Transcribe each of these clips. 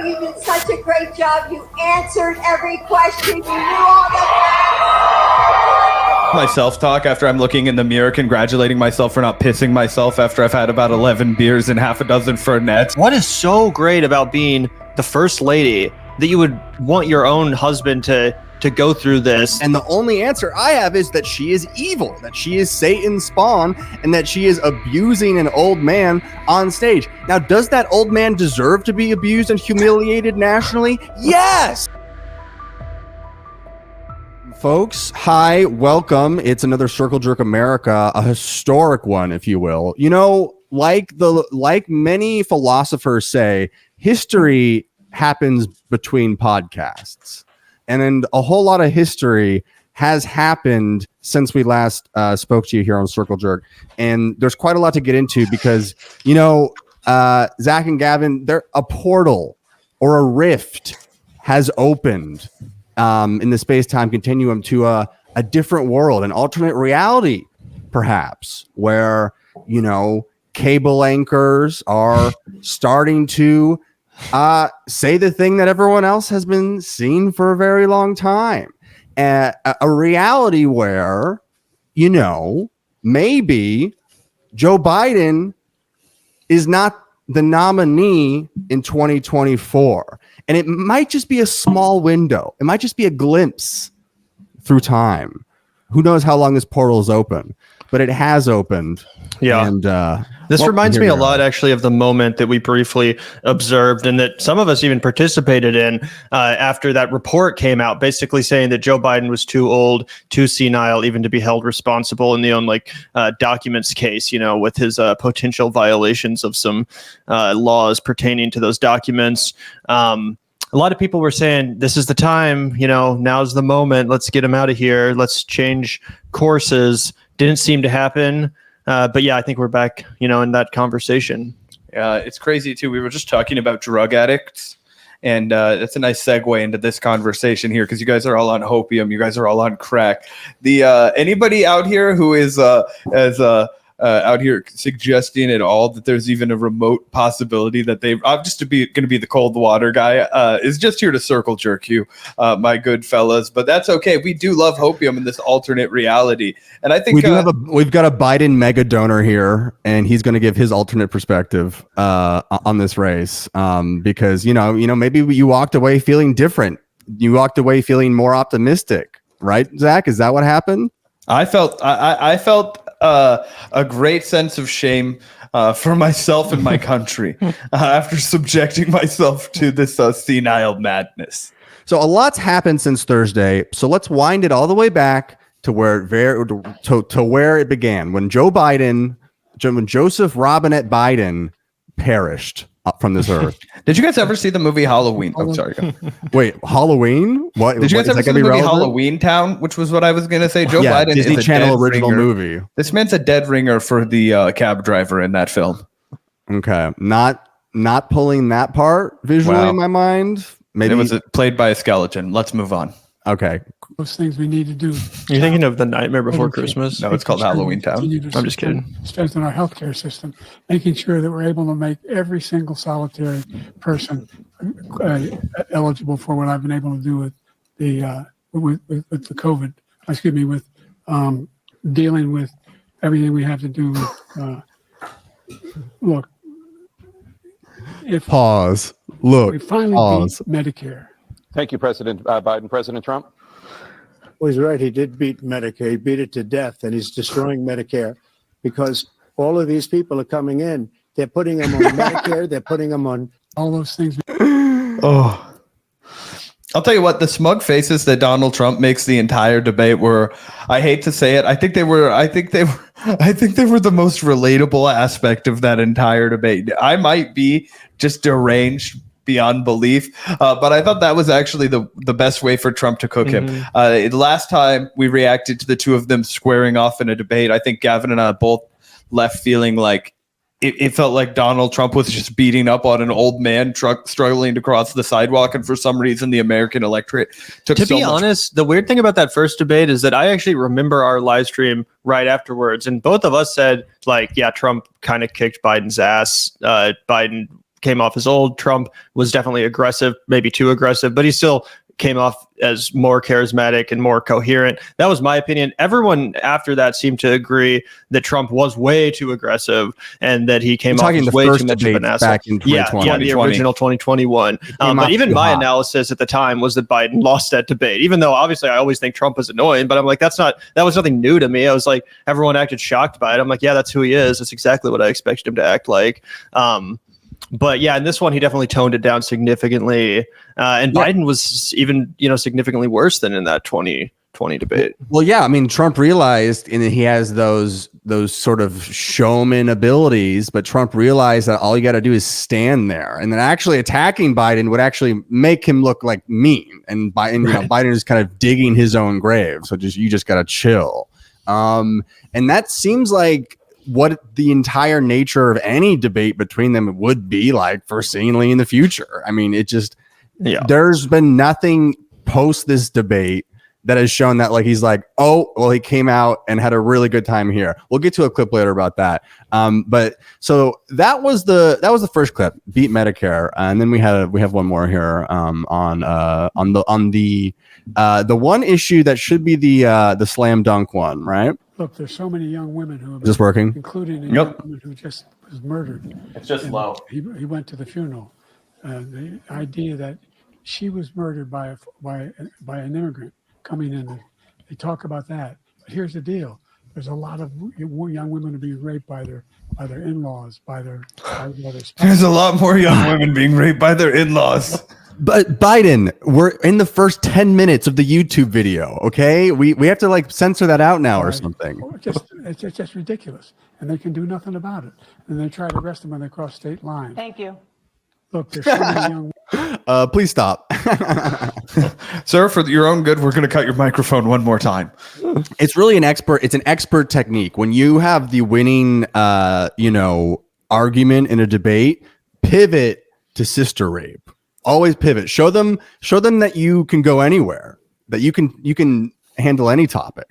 you did such a great job. You answered every question. You knew all the My self-talk after I'm looking in the mirror, congratulating myself for not pissing myself after I've had about 11 beers and half a dozen Fernets. What is so great about being the first lady that you would want your own husband to go through this? And the only answer I have is that she is evil, that she is Satan's spawn, and that she is abusing an old man on stage. Now, does that old man deserve to be abused and humiliated nationally? Yes! Folks, hi, welcome. It's another Circle Jerk America, a historic one, if you will. You know, like many philosophers say, history happens between podcasts. And then a whole lot of history has happened since we last spoke to you here on Circle Jerk. And there's quite a lot to get into because, you know, Zach and Gavin, a portal or a rift has opened in the space-time continuum to a different world, an alternate reality, perhaps, where, you know, cable anchors are starting to say the thing that everyone else has been seeing for a very long time. A reality where, you know, maybe Joe Biden is not the nominee in 2024. And it might just be a small window. It might just be a glimpse through time. Who knows how long this portal is open, but it has opened. Yeah. And this reminds me a lot, actually, of the moment that we briefly observed and that some of us even participated in after that report came out, basically saying that Joe Biden was too old, too senile, even to be held responsible in the own documents case, you know, with his potential violations of some laws pertaining to those documents. A lot of people were saying, this is the time, you know, now's the moment. Let's get him out of here. Let's change courses. Didn't seem to happen. But yeah, I think we're back, you know, in that conversation. It's crazy, too. We were just talking about drug addicts. And that's a nice segue into this conversation here because you guys are all on hopium. You guys are all on crack. Anybody out here who is out here suggesting at all that there's even a remote possibility that I'm just going to be the cold water guy is just here to circle jerk you, my good fellas. But that's okay. We do love hopium in this alternate reality, and I think we've got a Biden mega donor here, and he's going to give his alternate perspective on this race because you know maybe you walked away feeling different. You walked away feeling more optimistic, right, Zach? Is that what happened? I felt a great sense of shame for myself and my country after subjecting myself to this senile madness. So a lot's happened since Thursday. So let's wind it all the way back to where it began when when Joseph Robinette Biden perished from this earth. Did you guys ever see the movie Halloween? Oh, sorry. Wait, Halloween? What? Did you guys ever see the movie Halloween Town, which was what I was going to say? Joe Biden Disney is a Channel original ringer. movie. This man's a dead ringer for the cab driver in that film. Okay, not pulling that part visually in my mind. Maybe it was played by a skeleton. Let's move on. Okay. Those things we need to do. You're thinking of The Nightmare Before Christmas? No, it's called Halloween Town. I'm just kidding. Strengthen our healthcare system, making sure that we're able to make every single solitary person eligible for what I've been able to do with the COVID. Excuse me, with dealing with everything we have to do with. Look, if pause. Look, we finally beat Medicare. Thank you, President Biden. President Trump? Well, he's right. He did beat Medicare. He beat it to death, and he's destroying Medicare because all of these people are coming in. They're putting them on Medicare. They're putting them on all those things. Oh, I'll tell you what, the smug faces that Donald Trump makes the entire debate were, I hate to say it, I think they were the most relatable aspect of that entire debate. I might be just deranged beyond belief, but I thought that was actually the best way for Trump to cook him. Last time we reacted to the two of them squaring off in a debate, I think Gavin and I both left feeling like it felt like Donald Trump was just beating up on an old man struggling to cross the sidewalk, and for some reason the American electorate took to be honest, the weird thing about that first debate is that I actually remember our live stream right afterwards, and both of us said, like, yeah, Trump kind of kicked Biden's ass. Biden came off as old. Trump was definitely aggressive, maybe too aggressive, but he still came off as more charismatic and more coherent. That was my opinion. Everyone after that seemed to agree that Trump was way too aggressive and that he came off as way too much of an asshole. Back in 2020. Yeah, the original 2021. But even my analysis at the time was that Biden lost that debate, even though obviously I always think Trump was annoying, but I'm like, that was nothing new to me. I was like, everyone acted shocked by it. I'm like, yeah, that's who he is. That's exactly what I expected him to act like. But yeah, in this one, he definitely toned it down significantly. And Biden was even, significantly worse than in that 2020 debate. Well, yeah, I mean, Trump realized, and he has those sort of showman abilities, but Trump realized that all you got to do is stand there, and then actually attacking Biden would actually make him look like mean. And Biden is kind of digging his own grave. So you just got to chill. And that seems like what the entire nature of any debate between them would be like foreseeingly in the future. I mean, there's been nothing post this debate that has shown that like he's like, oh, well, he came out and had a really good time here. We'll get to a clip later about that. But so that was the first clip, beat Medicare, and then we have one more here on the one issue that should be the slam dunk one, right? Look, there's so many young women who have Is this working? including a young woman who just was murdered. It's just low. He went to the funeral. The idea that she was murdered by an immigrant coming in. They talk about that. But here's the deal. There's a lot of young women who are being raped by their in-laws, by their spouse. There's a lot more young women being raped by their in-laws. But Biden, we're in the first 10 minutes of the YouTube video. Okay, we have to like censor that out now or something. It's just ridiculous, and they can do nothing about it. And they try to arrest them when they cross state lines. Thank you. Look, there's so many young. Please stop. Sir, for your own good, we're going to cut your microphone one more time. It's really an expert technique. When you have the winning, argument in a debate, pivot to sister rape. Always pivot. Show them that you can go anywhere, that you can handle any topic.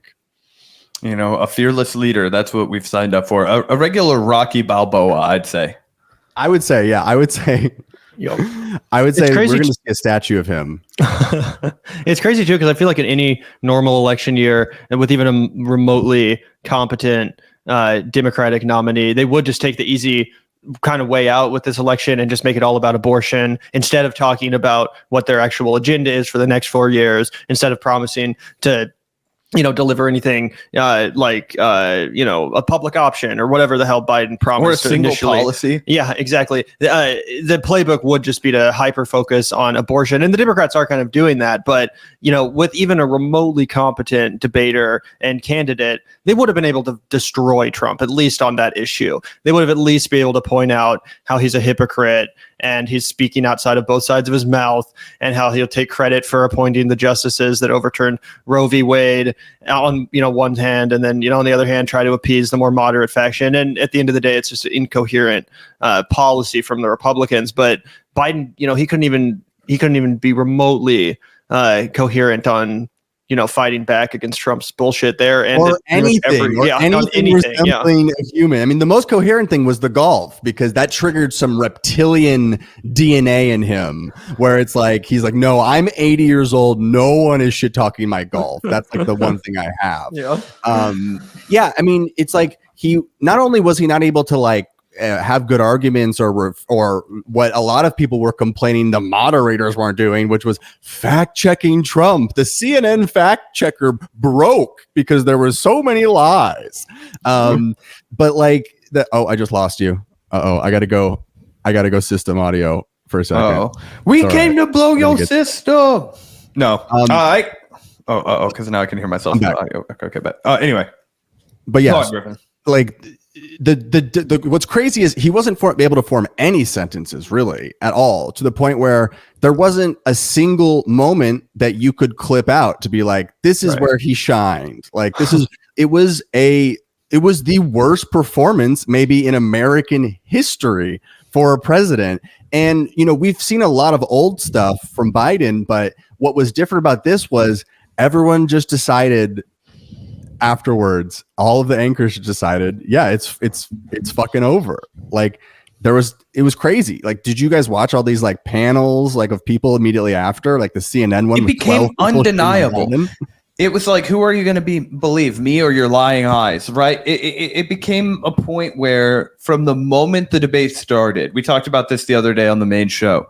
A fearless leader. That's what we've signed up for. A regular Rocky Balboa, I'd say. I would say. Yep. I would say we're going to see a statue of him. It's crazy too, because I feel like in any normal election year, and with even a remotely competent Democratic nominee, they would just take the easy kind of way out with this election and just make it all about abortion instead of talking about what their actual agenda is for the next 4 years, instead of promising to deliver anything like a public option or whatever the hell Biden promised. Or a single initially. policy. Yeah, exactly. The playbook would just be to hyper focus on abortion. And the Democrats are kind of doing that. But, with even a remotely competent debater and candidate, they would have been able to destroy Trump, at least on that issue. They would have at least been able to point out how he's a hypocrite and he's speaking outside of both sides of his mouth, and how he'll take credit for appointing the justices that overturned Roe v. Wade on one hand, and then on the other hand try to appease the more moderate faction. And at the end of the day, it's just an incoherent policy from the Republicans. But Biden, he couldn't even be remotely coherent on fighting back against Trump's bullshit there, and anything resembling a human. I mean, the most coherent thing was the golf, because that triggered some reptilian DNA in him, where it's like he's like, no, I'm 80 years old. No one is shit talking my golf. That's like the one thing I have. Yeah. I mean, it's like he not only was he not able to like have good arguments or what a lot of people were complaining the moderators weren't doing, which was fact checking Trump. The CNN fact checker broke because there were so many lies. But like I just lost you. I gotta go system audio for a second. We came to blow your system. No. Because now I can hear myself. Okay, but anyway. But yeah, like the what's crazy is he wasn't able to form any sentences really at all, to the point where there wasn't a single moment that you could clip out to be like, this is where he shined. Like it was the worst performance maybe in American history for a president. And we've seen a lot of old stuff from Biden, but what was different about this was everyone just decided afterwards, all of the anchors decided, yeah, it's fucking over. Like it was crazy. Like, did you guys watch all these like panels like of people immediately after, like the CNN one? It became undeniable. It was like, who are you going to believe, me or your lying eyes, right? It became a point where from the moment the debate started, we talked about this the other day on the main show,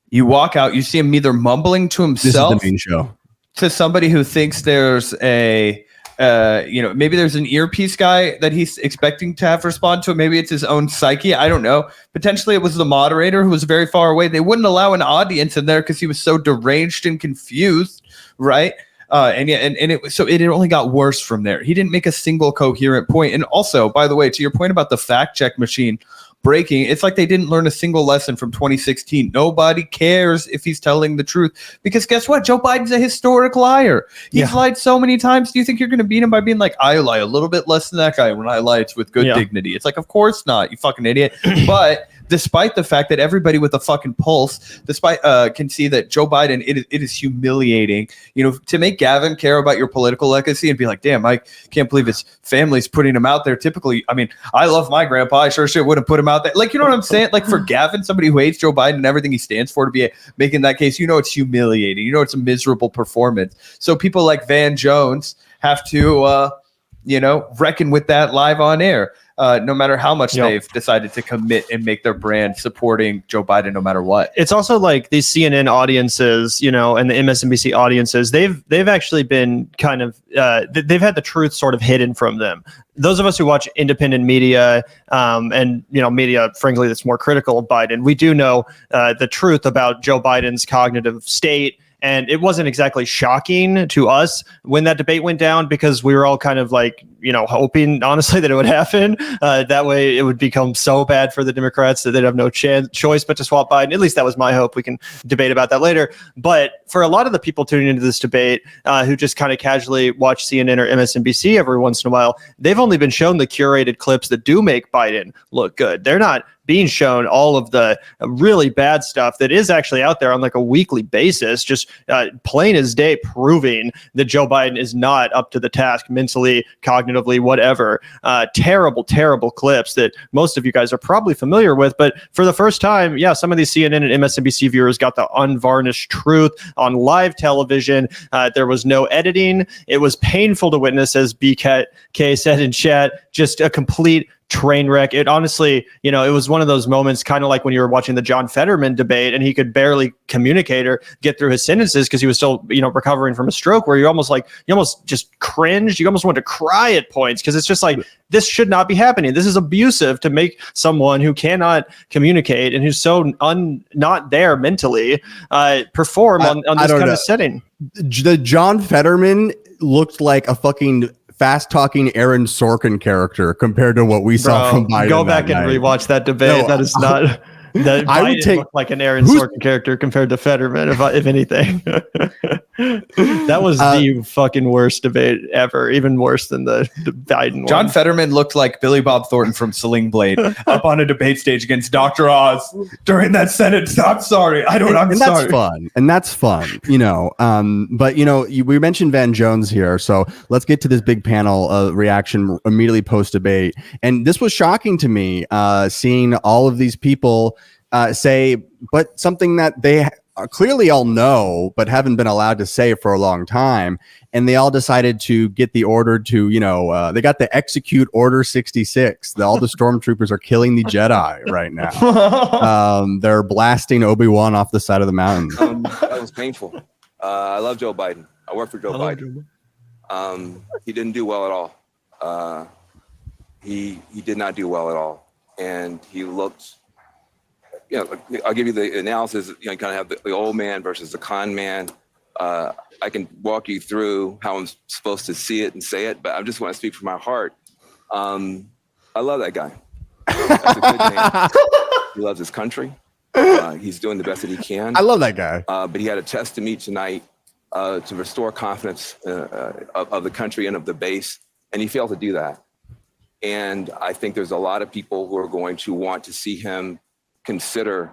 you walk out, you see him either mumbling to himself, this is the main show, to somebody who thinks there's a, maybe there's an earpiece guy that he's expecting to have respond to it. Maybe it's his own psyche. I don't know. Potentially it was the moderator who was very far away. They wouldn't allow an audience in there because he was so deranged and confused, right? It only got worse from there. He didn't make a single coherent point. And also, by the way, to your point about the fact check machine breaking, it's like they didn't learn a single lesson from 2016. Nobody cares if he's telling the truth, because guess what? Joe Biden's a historic liar. He's lied so many times. Do you think you're going to beat him by being like, I lie a little bit less than that guy when I lie it's with good dignity? It's like, of course not, you fucking idiot. But despite the fact that everybody with a fucking pulse, can see that Joe Biden, it is humiliating, to make Gavin care about your political legacy and be like, damn, I can't believe his family's putting him out there. Typically, I mean, I love my grandpa. I sure shit wouldn't put him out there. Like, you know what I'm saying? Like, for Gavin, somebody who hates Joe Biden and everything he stands for, to be making that case, it's humiliating. It's a miserable performance. So people like Van Jones have to, reckon with that live on air. No matter how much they've decided to commit and make their brand supporting Joe Biden, no matter what. It's also like these CNN audiences, and the MSNBC audiences, they've actually been kind of, they've had the truth sort of hidden from them. Those of us who watch independent media, and media, frankly, that's more critical of Biden, we do know the truth about Joe Biden's cognitive state. And it wasn't exactly shocking to us when that debate went down, because we were all kind of like, hoping, honestly, that it would happen. That way it would become so bad for the Democrats that they'd have no choice but to swap Biden. At least that was my hope. We can debate about that later. But for a lot of the people tuning into this debate, who just kind of casually watch CNN or MSNBC every once in a while, they've only been shown the curated clips that do make Biden look good. They're not being shown all of the really bad stuff that is actually out there on like a weekly basis, just plain as day proving that Joe Biden is not up to the task mentally, cognitively, whatever. Terrible, terrible clips that most of you guys are probably familiar with. But for the first time, some of these CNN and MSNBC viewers got the unvarnished truth on live television. There was no editing. It was painful to witness, as BK said in chat, just a complete train wreck. It honestly, it was one of those moments, kind of like when you were watching the John Fetterman debate and he could barely communicate or get through his sentences because he was still, recovering from a stroke, where you almost just cringed. You almost want to cry at points, because it's just like, this should not be happening. This is abusive to make someone who cannot communicate and who's so not there mentally perform on this kind of setting. The John Fetterman looked like a fucking fast-talking Aaron Sorkin character compared to what we saw from Biden. Go back and rewatch that debate. That is not. That I would take like an Aaron Sorkin character compared to Fetterman, if anything. That was the fucking worst debate ever, even worse than the Biden one. John Fetterman looked like Billy Bob Thornton from Sling Blade up on a debate stage against Dr. Oz during that Senate. I'm sorry. I'm sorry. That's fun. And that's fun, But, we mentioned Van Jones here. So let's get to this big panel reaction immediately post-debate. And this was shocking to me, seeing all of these people say, but something that they clearly all know, but haven't been allowed to say for a long time. And they all decided to get the order to, they got the execute order 66. All the stormtroopers are killing the Jedi right now. They're blasting Obi-Wan off the side of the mountain. That was painful. I love Joe Biden. I work for Joe Biden. He didn't do well at all. He did not do well at all. And he looked, I'll give you the analysis. You kind of have the old man versus the con man. I can walk you through how I'm supposed to see it and say it, but I just want to speak from my heart. I love that guy. That's a good man. He loves his country. He's doing the best that he can. I love that guy. But he had a test to meet tonight to restore confidence of the country and of the base, and he failed to do that. And I think there's a lot of people who are going to want to see him consider.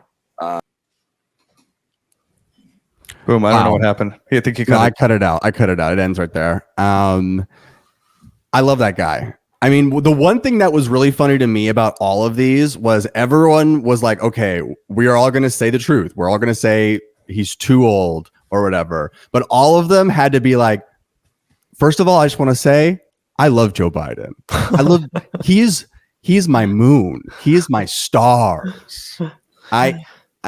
Boom! I don't know what happened. I think you I cut it out. It ends right there. I love that guy. I mean, the one thing that was really funny to me about all of these was everyone was like, okay, we are all going to say the truth. We're all going to say he's too old or whatever. But all of them had to be like, first of all, I just want to say I love Joe Biden. He's my moon. He is my stars.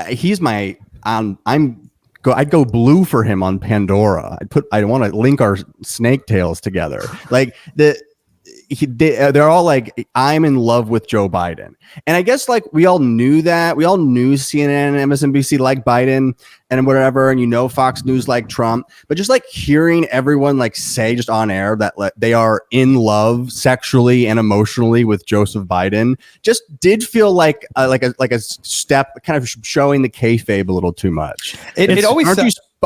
He's my I'd go blue for him on Pandora. I want to link our snake tails together. Like they're all like, I'm in love with Joe Biden. And I guess like we all knew that. We all knew CNN and MSNBC like Biden and whatever. And Fox News like Trump. But just like hearing everyone like say just on air that they are in love sexually and emotionally with Joseph Biden just did feel like a step kind of showing the kayfabe a little too much. It always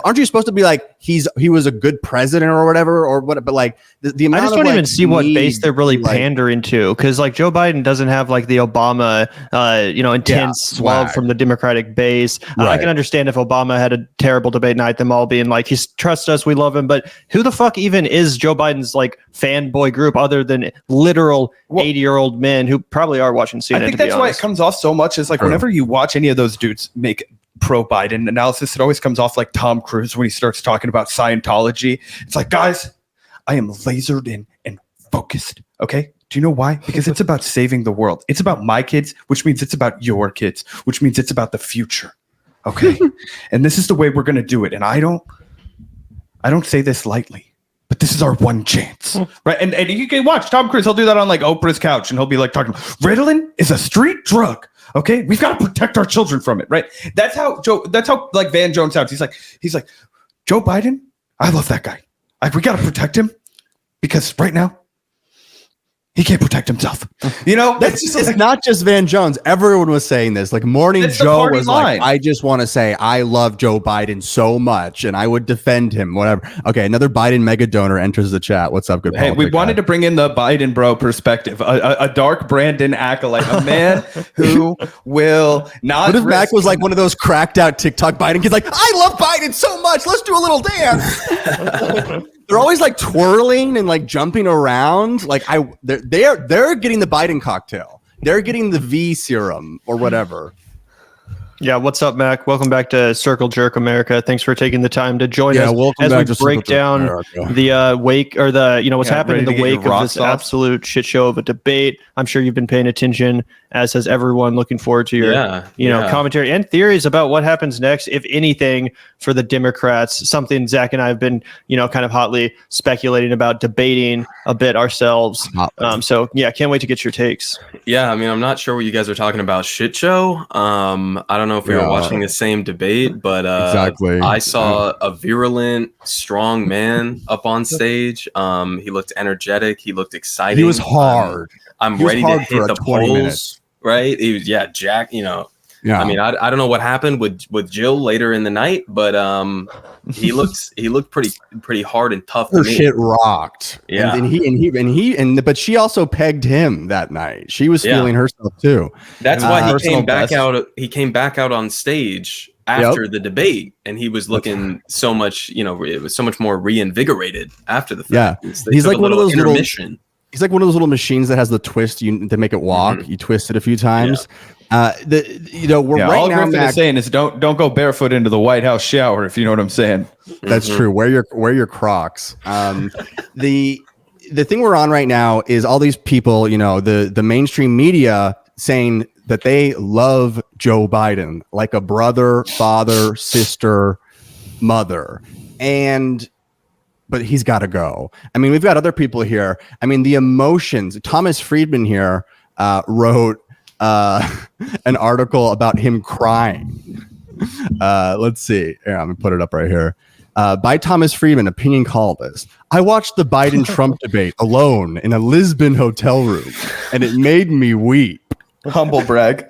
aren't you supposed to be like he was a good president or whatever or what? But like the amount I just of, don't like, even see what base they're really like, pandering to, because like Joe Biden doesn't have like the Obama, intense love from the Democratic base. Right. I can understand if Obama had a terrible debate night, them all being like, he's trust us, we love him. But who the fuck even is Joe Biden's like fanboy group other than literal 80-year-old men who probably are watching CNN? I think that's why it comes off so much is like whenever you watch any of those dudes make pro-Biden analysis, it always comes off like Tom Cruise when he starts talking about Scientology. It's like, guys, I am lasered in and focused. Okay. Do you know why? Because it's about saving the world. It's about my kids, which means it's about your kids, which means it's about the future. Okay. And this is the way we're going to do it. And I don't say this lightly, but this is our one chance. Right. And you can watch Tom Cruise. He'll do that on like Oprah's couch and he'll be like talking, Ritalin is a street drug. Okay, we've got to protect our children from it, right? That's how like Van Jones sounds. He's like, Joe Biden, I love that guy. We got to protect him because right now he can't protect himself. That's just it's not just Van Jones. Everyone was saying this. Like Morning Joe was like, I just want to say I love Joe Biden so much and I would defend him, whatever. Okay, another Biden mega donor enters the chat. What's up, good? Hey, we wanted to bring in the Biden bro perspective, a dark Brandon acolyte, a man who will not. What if Mac was like one of those cracked out TikTok Biden kids? Like, I love Biden so much. Let's do a little dance. They're always like twirling and like jumping around. Like they're getting the Biden cocktail. They're getting the V serum or whatever. Yeah, what's up, Mac? Welcome back to Circle Jerk America. Thanks for taking the time to join us welcome as back we to break down the wake or the what's happened in the wake of this absolute shit show of a debate. I'm sure you've been paying attention, as has everyone. Looking forward to your commentary and theories about what happens next, if anything, for the Democrats. Something Zach and I have been kind of hotly speculating about, debating a bit ourselves. So yeah, can't wait to get your takes. Yeah, I mean, I'm not sure what you guys are talking about. Shit show. I don't know if we were watching the same debate, but exactly. I saw a virulent, strong man up on stage. He looked energetic. He looked excited. He was hard. I'm ready to hit the polls. Right? He was Jack. Yeah. I mean, I don't know what happened with Jill later in the night, but he looked pretty hard and tough. Her shit rocked. Yeah, but she also pegged him that night. She was feeling herself too. That's why he came back out. He came back out on stage after the debate, and he was looking so much. It was so much more reinvigorated after the fact. Yeah, he's like one of those intermission. He's like one of those little machines that has the twist to make it walk. Mm-hmm. You twist it a few times. Yeah. All Griffin is saying is don't go barefoot into the White House shower, if you know what I'm saying. That's true. Wear your Crocs. The thing we're on right now is all these people, the mainstream media saying that they love Joe Biden like a brother, father, sister, mother, but he's got to go. I mean, we've got other people here. I mean, the emotions. Thomas Friedman here wrote an article about him crying. Let's see. Yeah, I'm gonna put it up right here. By Thomas Friedman, opinion columnist. I watched the Biden-Trump debate alone in a Lisbon hotel room, and it made me weep. Humble brag.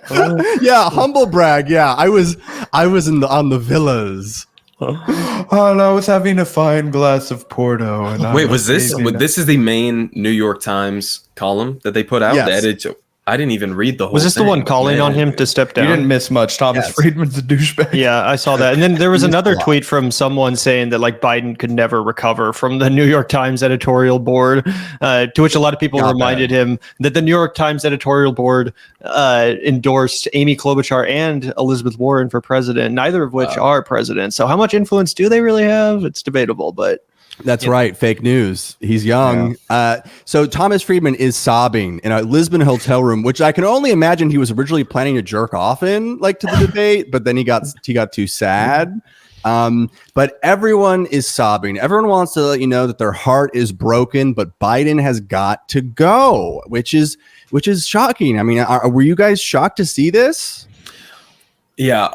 Yeah, humble brag. Yeah, I was on the villas. And I was having a fine glass of Porto. And wait, was this is the main New York Times column that they put out? Yes. I didn't even read the whole. Was this thing, the one calling on him to step down? You didn't miss much. Thomas Friedman's a douchebag. Yeah, I saw that. And then there was another tweet from someone saying that like Biden could never recover from the New York Times editorial board, to which a lot of people reminded him that the New York Times editorial board endorsed Amy Klobuchar and Elizabeth Warren for president, neither of which are president. So how much influence do they really have? It's debatable, but that's right. Fake news. He's young. Yeah. So Thomas Friedman is sobbing in a Lisbon hotel room, which I can only imagine he was originally planning to jerk off in, like to the debate, but then he got too sad. But everyone is sobbing. Everyone wants to let you know that their heart is broken, but Biden has got to go, which is shocking. I mean, were you guys shocked to see this? Yeah.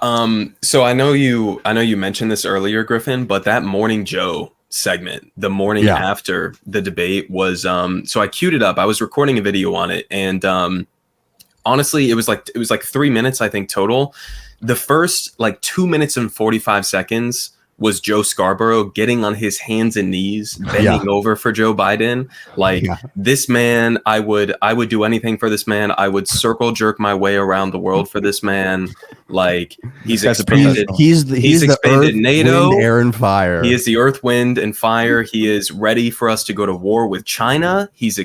So I know you mentioned this earlier, Griffin, but that Morning Joe segment, the morning after the debate was, so I queued it up. I was recording a video on it, and honestly, it was like 3 minutes, I think, total. The first like 2 minutes and 45 seconds was Joe Scarborough getting on his hands and knees, bending over for Joe Biden. Like this man, I would do anything for this man. I would circle jerk my way around the world for this man. Like he's expanded. He's expanded NATO, wind, air, and fire. He is the earth, wind, and fire. He is ready for us to go to war with China. He's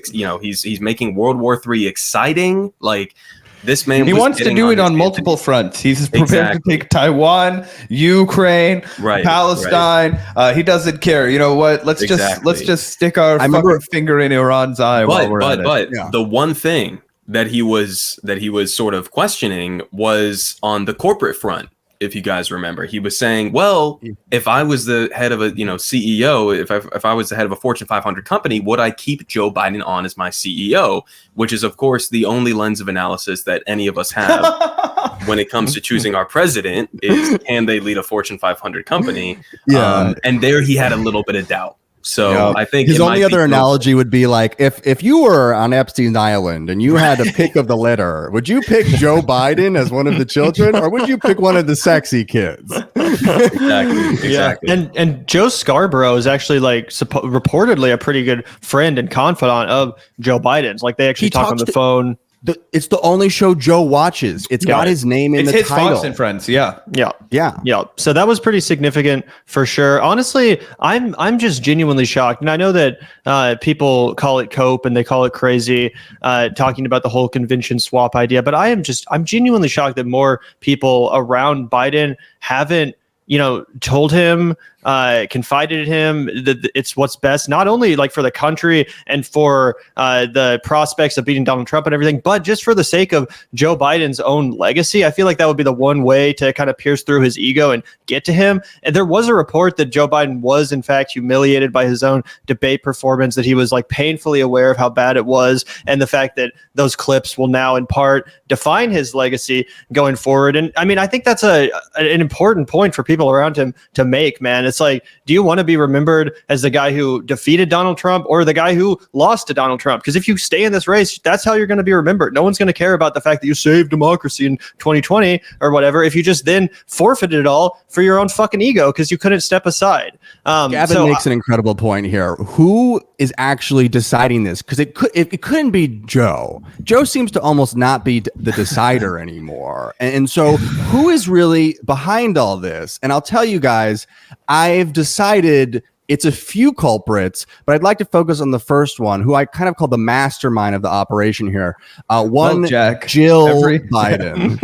making World War III exciting. Like. This man, he wants to do it on multiple fronts. He's prepared to take Taiwan, Ukraine, Palestine. Right. He doesn't care. You know what? Let's just stick our fucking finger in Iran's eye while we're at it. But the one thing that he was sort of questioning was on the corporate front. If you guys remember, he was saying, well, if I was the head of a CEO, if I was the head of a Fortune 500 company, would I keep Joe Biden on as my CEO? Which is, of course, the only lens of analysis that any of us have when it comes to choosing our president is, can they lead a Fortune 500 company? And there he had a little bit of doubt. So I think his only other analogy would be like if you were on Epstein's Island and you had a pick of the litter, would you pick Joe Biden as one of the children, or would you pick one of the sexy kids? Exactly. Yeah. And Joe Scarborough is actually like reportedly a pretty good friend and confidant of Joe Biden's. Like they actually talk on the phone. It's the only show Joe watches. It's got his name in the title. It's Fox and Friends. Yeah. So that was pretty significant for sure. Honestly, I'm just genuinely shocked, and I know that people call it cope and they call it crazy, talking about the whole convention swap idea. But I'm genuinely shocked that more people around Biden haven't told him, confided in him that it's what's best, not only like for the country and for the prospects of beating Donald Trump and everything, but just for the sake of Joe Biden's own legacy. I feel like that would be the one way to kind of pierce through his ego and get to him. And there was a report that Joe Biden was in fact humiliated by his own debate performance, that he was like painfully aware of how bad it was, and the fact that those clips will now in part define his legacy going forward. And I mean, I think that's an important point for people around him to make, man. It's like, do you want to be remembered as the guy who defeated Donald Trump or the guy who lost to Donald Trump? Because if you stay in this race, that's how you're going to be remembered. No one's going to care about the fact that you saved democracy in 2020 or whatever if you just then forfeited it all for your own fucking ego because you couldn't step aside. Gavin makes an incredible point here. Who is actually deciding this? Because it couldn't be Joe. Joe seems to almost not be the decider anymore. And so who is really behind all this? And I'll tell you guys, I've decided it's a few culprits, but I'd like to focus on the first one, who I kind of call the mastermind of the operation here. Jack. Jill Biden.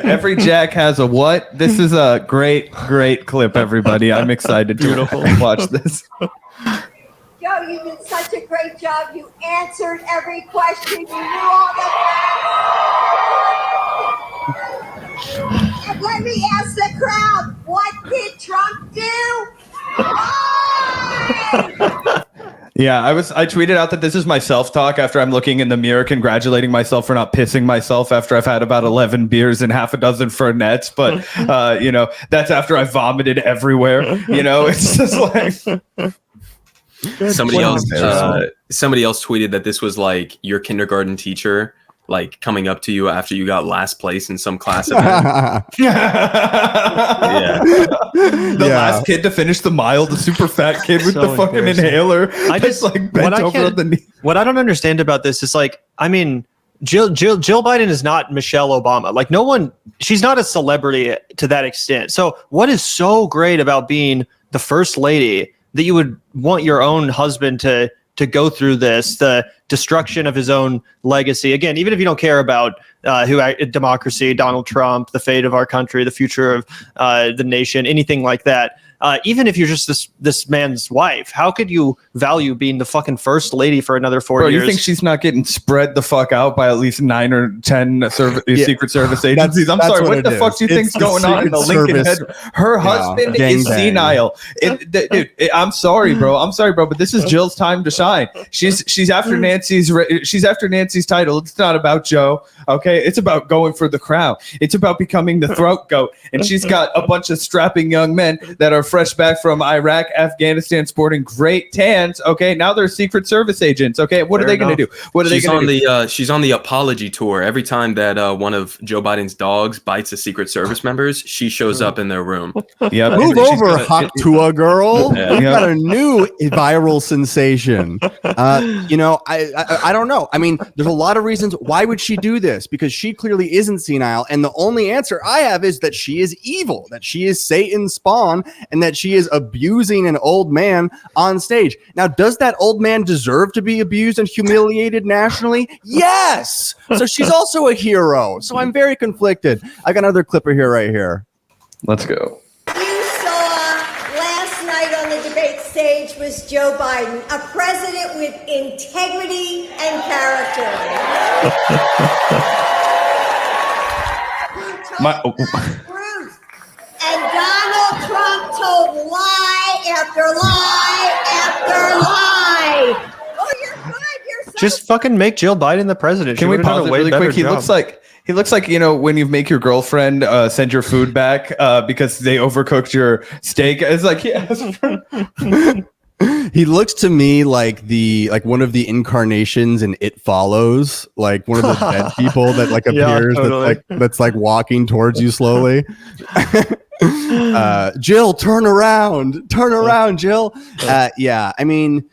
Every Jack has a what? This is a great clip, everybody. I'm excited to watch this. Joe, you did such a great job. You answered every question. You knew all the And let me ask the crowd, what did Trump do? Why? Yeah, I tweeted out that this is my self-talk after I'm looking in the mirror, congratulating myself for not pissing myself after I've had about 11 beers and half a dozen Fernets. But, that's after I vomited everywhere. It's just like... Somebody else tweeted that this was like your kindergarten teacher like coming up to you after you got last place in some class event. The last kid to finish the mile, the super fat kid with the fucking inhaler. I just like bent over on the knee. What I don't understand about this is like, I mean, Jill Biden is not Michelle Obama. Like she's not a celebrity to that extent. So what is so great about being the first lady that you would want your own husband to go through the destruction of his own legacy? Again, even if you don't care about democracy, Donald Trump, the fate of our country, the future of the nation, anything like that. Even if you're just this man's wife, how could you value being the fucking first lady for another 4 years? You think she's not getting spread the fuck out by at least 9 or 10 Secret Service agencies? I'm sorry, what the fuck do you think's going on in the Lincoln head? Her husband is senile. Dude, I'm sorry, bro. But this is Jill's time to shine. She's after Nancy's title. It's not about Joe. Okay, it's about going for the crown. It's about becoming the throat goat. And she's got a bunch of strapping young men that are fresh back from Iraq, Afghanistan, sporting great tans. Okay, now they're Secret Service agents. Okay, what are they going to do? What are they going to do? She's on the apology tour. Every time that one of Joe Biden's dogs bites a Secret Service members, she shows up in their room. Yeah, move over, hot Tua girl. Yeah. We've got a new viral sensation. I don't know. I mean, there's a lot of reasons. Why would she do this? Because she clearly isn't senile, and the only answer I have is that she is evil, that she is Satan's spawn, and that she is abusing an old man on stage. Now, does that old man deserve to be abused and humiliated nationally? Yes. So she's also a hero. So I'm very conflicted. I got another clipper here right here. Let's go. You saw last night on the debate stage was Joe Biden, a president with integrity and character. Truth. And Donald Trump told lie after lie after lie. Oh, you're good. You're so just fucking make Jill Biden the president. Can we pause it really quick? He looks like, when you make your girlfriend send your food back because they overcooked your steak. It's like, yes. He looks to me like one of the incarnations in It Follows, like one of the dead people that like appears, yeah, totally. that's walking towards you slowly. Jill, turn around, Jill. Yeah, I mean,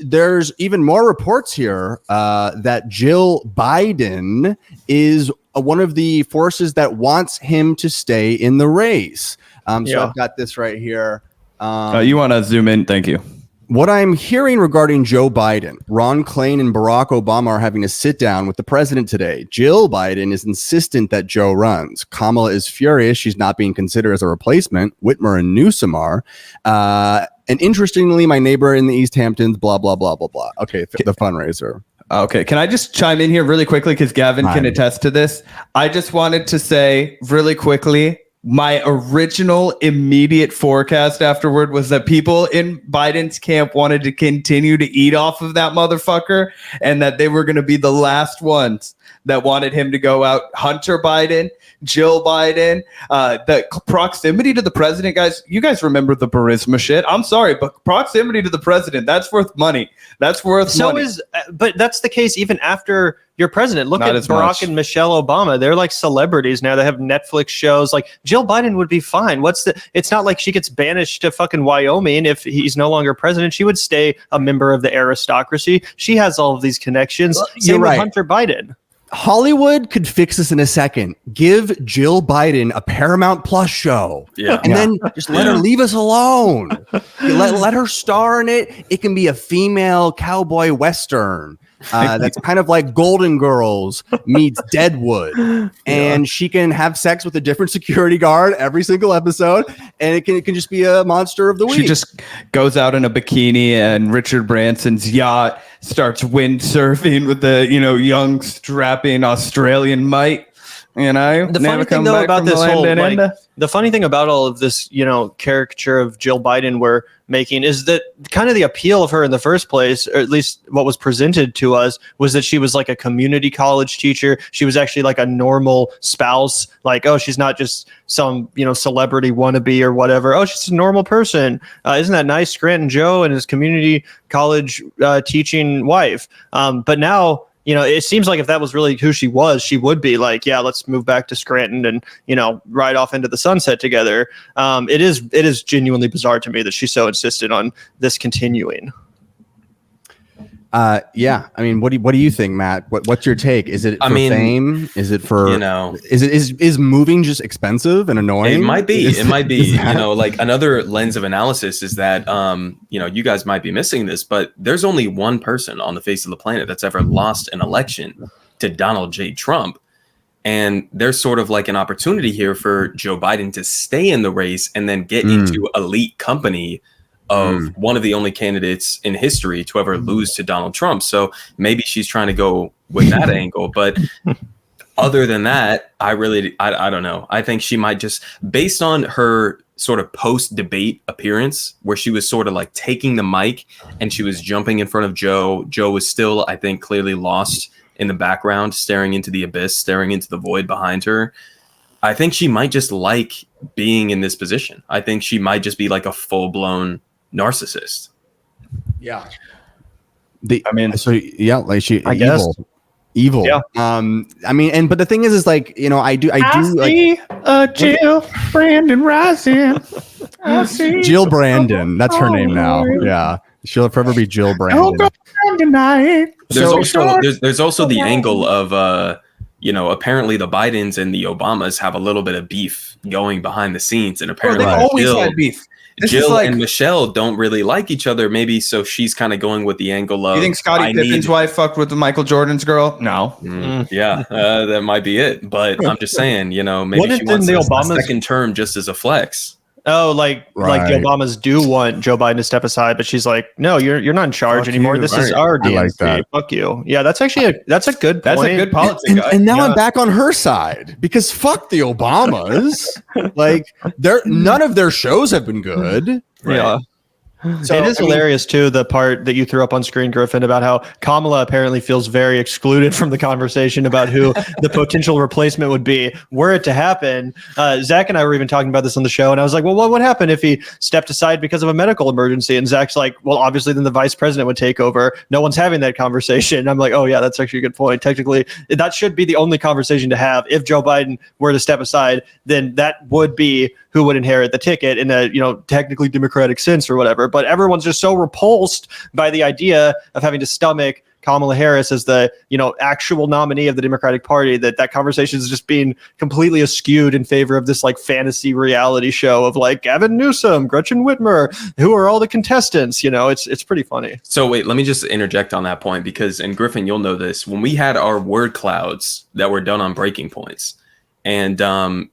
there's even more reports here that Jill Biden is one of the forces that wants him to stay in the race. So I've got this right here. You want to zoom in? Thank you. What I'm hearing regarding Joe Biden, Ron Klain and Barack Obama are having a sit down with the president today. Jill Biden is insistent that Joe runs. Kamala is furious she's not being considered as a replacement. Whitmer and Newsom are. And interestingly, my neighbor in the East Hamptons, blah, blah, blah, blah, blah. Okay, the fundraiser. Okay, can I just chime in here really quickly because Gavin can attest to this? I just wanted to say really quickly, my original immediate forecast afterward was that people in Biden's camp wanted to continue to eat off of that motherfucker and that they were going to be the last ones that wanted him to go out. Hunter Biden, Jill Biden, the proximity to the president, guys. You guys remember the Burisma shit. I'm sorry, but proximity to the president, that's worth money. That's worth money. But that's the case even after you're president. Look at Barack and Michelle Obama. They're like celebrities now. They have Netflix shows. Like Jill Biden would be fine. It's not like she gets banished to fucking Wyoming if he's no longer president. She would stay a member of the aristocracy. She has all of these connections. Same with Hunter Biden. Hollywood could fix this in a second. Give Jill Biden a Paramount Plus show. Yeah. And then just let her leave us alone. Let her star in it. It can be a female cowboy Western. That's kind of like Golden Girls meets Deadwood. And she can have sex with a different security guard every single episode. And it can just be a monster of the week. She just goes out in a bikini and Richard Branson's yacht starts windsurfing with the, young strapping Australian mite. The funny thing though about this whole, the funny thing about all of this, caricature of Jill Biden we're making is that kind of the appeal of her in the first place, or at least what was presented to us, was that she was like a community college teacher. She was actually like a normal spouse. Like, oh, she's not just some, celebrity wannabe or whatever. Oh, she's a normal person. Isn't that nice? Scranton Joe and his community college teaching wife. But now, it seems like if that was really who she was, she would be like, yeah, let's move back to Scranton and, ride off into the sunset together. It is genuinely bizarre to me that she's so insistent on this continuing. Yeah. I mean, what do you think, Matt? What's your take? Is it for fame? Is it for, is moving just expensive and annoying? It might be. It might be. Like another lens of analysis is that, you guys might be missing this, but there's only one person on the face of the planet that's ever lost an election to Donald J. Trump. And there's sort of like an opportunity here for Joe Biden to stay in the race and then get into elite company of one of the only candidates in history to ever lose to Donald Trump. So maybe she's trying to go with that angle. But other than that, I don't know. I think she might just, based on her sort of post-debate appearance where she was sort of like taking the mic and she was jumping in front of Joe. Joe was still, I think, clearly lost in the background, staring into the abyss, staring into the void behind her. I think she might just like being in this position. I think she might just be like a full-blown narcissist. Yeah. I guess. Evil. Yeah. But the thing is like, I do see a Jill Brandon rising. I see Jill Brandon. That's her name now. Yeah. She'll forever be Jill Brandon. There's also the angle of apparently the Bidens and the Obamas have a little bit of beef going behind the scenes, and apparently they've always had beef. Jill and Michelle don't really like each other, maybe, so she's kind of going with the angle of, you think Scottie Pippen's wife fucked with Michael Jordan's girl? No. That might be it, but I'm just saying, maybe she wants a second term just as a flex. Oh, like the Obamas do want Joe Biden to step aside, but she's like, no, you're not in charge anymore. This is our DNC. Like that. Fuck you. Yeah, that's actually that's a good point. That's a good politics guy. And now I'm back on her side because fuck the Obamas. Like none of their shows have been good. Right. Yeah. So, it is hilarious too, the part that you threw up on screen, Griffin, about how Kamala apparently feels very excluded from the conversation about who the potential replacement would be were it to happen. Zach and I were even talking about this on the show, and I was like, well, what would happen if he stepped aside because of a medical emergency? And Zach's like, well, obviously then the vice president would take over. No one's having that conversation. And I'm like, oh yeah, that's actually a good point. Technically, that should be the only conversation to have. If Joe Biden were to step aside, then that would be who would inherit the ticket in a technically democratic sense or whatever. But everyone's just so repulsed by the idea of having to stomach Kamala Harris as the actual nominee of the Democratic Party that conversation is just being completely askewed in favor of this like fantasy reality show of like Gavin Newsom, Gretchen Whitmer, who are all the contestants. It's pretty funny. So wait, let me just interject on that point because, and Griffin, you'll know this, when we had our word clouds that were done on breaking points, and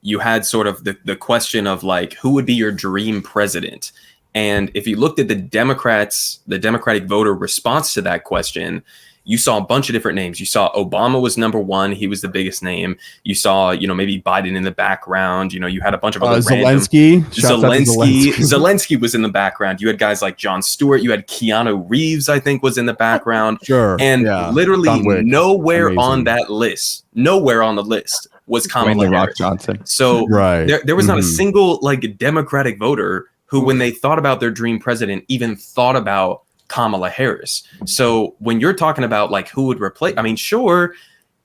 you had sort of the question of like, who would be your dream president? And if you looked at the Democratic voter response to that question, you saw a bunch of different names. You saw Obama was number one. He was the biggest name. You saw, maybe Biden in the background. You had a bunch of other Zelensky. Zelensky was in the background. You had guys like Jon Stewart. You had Keanu Reeves, I think, was in the background. Sure. And literally nowhere on that list, nowhere on the list was Kamala Harris. Johnson. So there was not a single like Democratic voter who, when they thought about their dream president, even thought about Kamala Harris. So when you're talking about like who would replace, I mean, sure,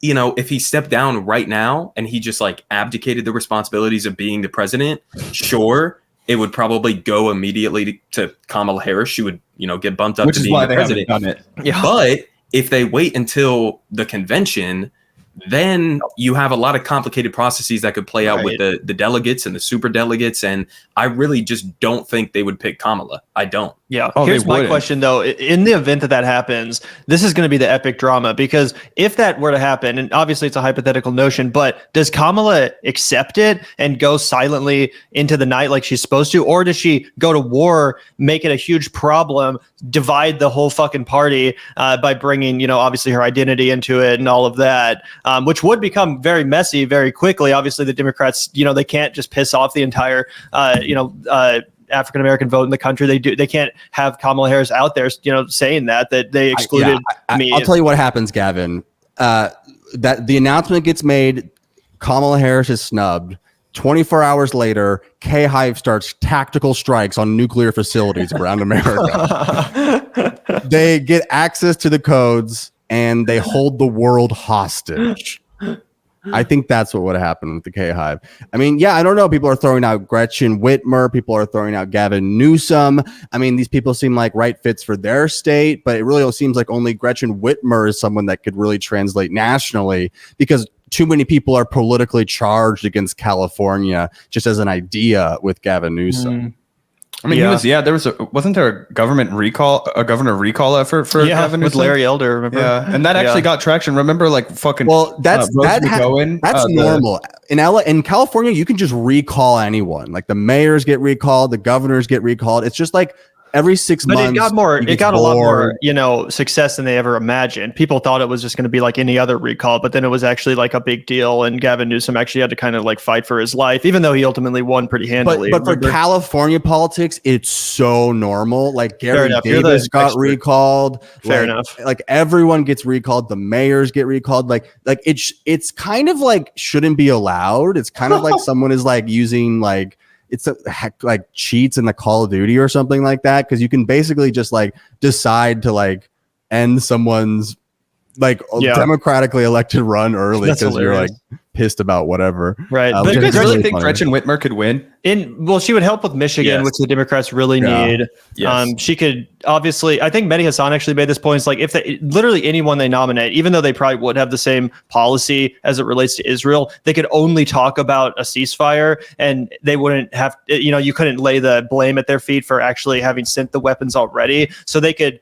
if he stepped down right now and he just like abdicated the responsibilities of being the president, sure, it would probably go immediately to Kamala Harris. She would, get bumped up to being the president. Done it. Yeah. But if they wait until the convention, then you have a lot of complicated processes that could play out with the delegates and the super delegates. And I really just don't think they would pick Kamala. I don't. Yeah. Here's my question, though. In the event that happens, this is going to be the epic drama, because if that were to happen, and obviously it's a hypothetical notion, but does Kamala accept it and go silently into the night like she's supposed to? Or does she go to war, make it a huge problem, divide the whole fucking party by bringing, obviously her identity into it and all of that, which would become very messy very quickly. Obviously, the Democrats, they can't just piss off the entire, African-American vote in the country. They can't have Kamala Harris out there, saying that they excluded me. I'll tell you what happens, Gavin. That the announcement gets made, Kamala Harris is snubbed. 24 hours later, K-Hive starts tactical strikes on nuclear facilities around America. They get access to the codes and they hold the world hostage. I think that's what would have happened with the K-Hive. I mean, yeah, I don't know. People are throwing out Gretchen Whitmer. People are throwing out Gavin Newsom. I mean, these people seem like right fits for their state, but it really seems like only Gretchen Whitmer is someone that could really translate nationally, because too many people are politically charged against California just as an idea with Gavin Newsom. I mean, wasn't there a governor recall effort for Gavin with Newsom? Larry Elder, remember? Yeah, and that actually got traction. Remember, like fucking. Well, that's normal. In California, you can just recall anyone. Like the mayors get recalled, the governors get recalled. It's just like every 6 months. But it got a lot more, success than they ever imagined. People thought it was just going to be like any other recall, but then it was actually like a big deal. And Gavin Newsom actually had to kind of like fight for his life, even though he ultimately won pretty handily. But for California politics, it's so normal. Like Gary Davis got recalled. Fair enough. Like everyone gets recalled. The mayors get recalled. Like it's kind of like shouldn't be allowed. It's kind of like someone is like using like, it's like cheats in the Call of Duty or something like that, because you can basically just like decide to like end someone's like democratically elected run early because you're like pissed about whatever. Right. But you guys really think Gretchen Whitmer could win? She would help with Michigan, which the Democrats really need. Yes. She could obviously. I think Mehdi Hassan actually made this point. It's like if literally anyone they nominate, even though they probably would have the same policy as it relates to Israel, they could only talk about a ceasefire, and they wouldn't have. You couldn't lay the blame at their feet for actually having sent the weapons already. So they could,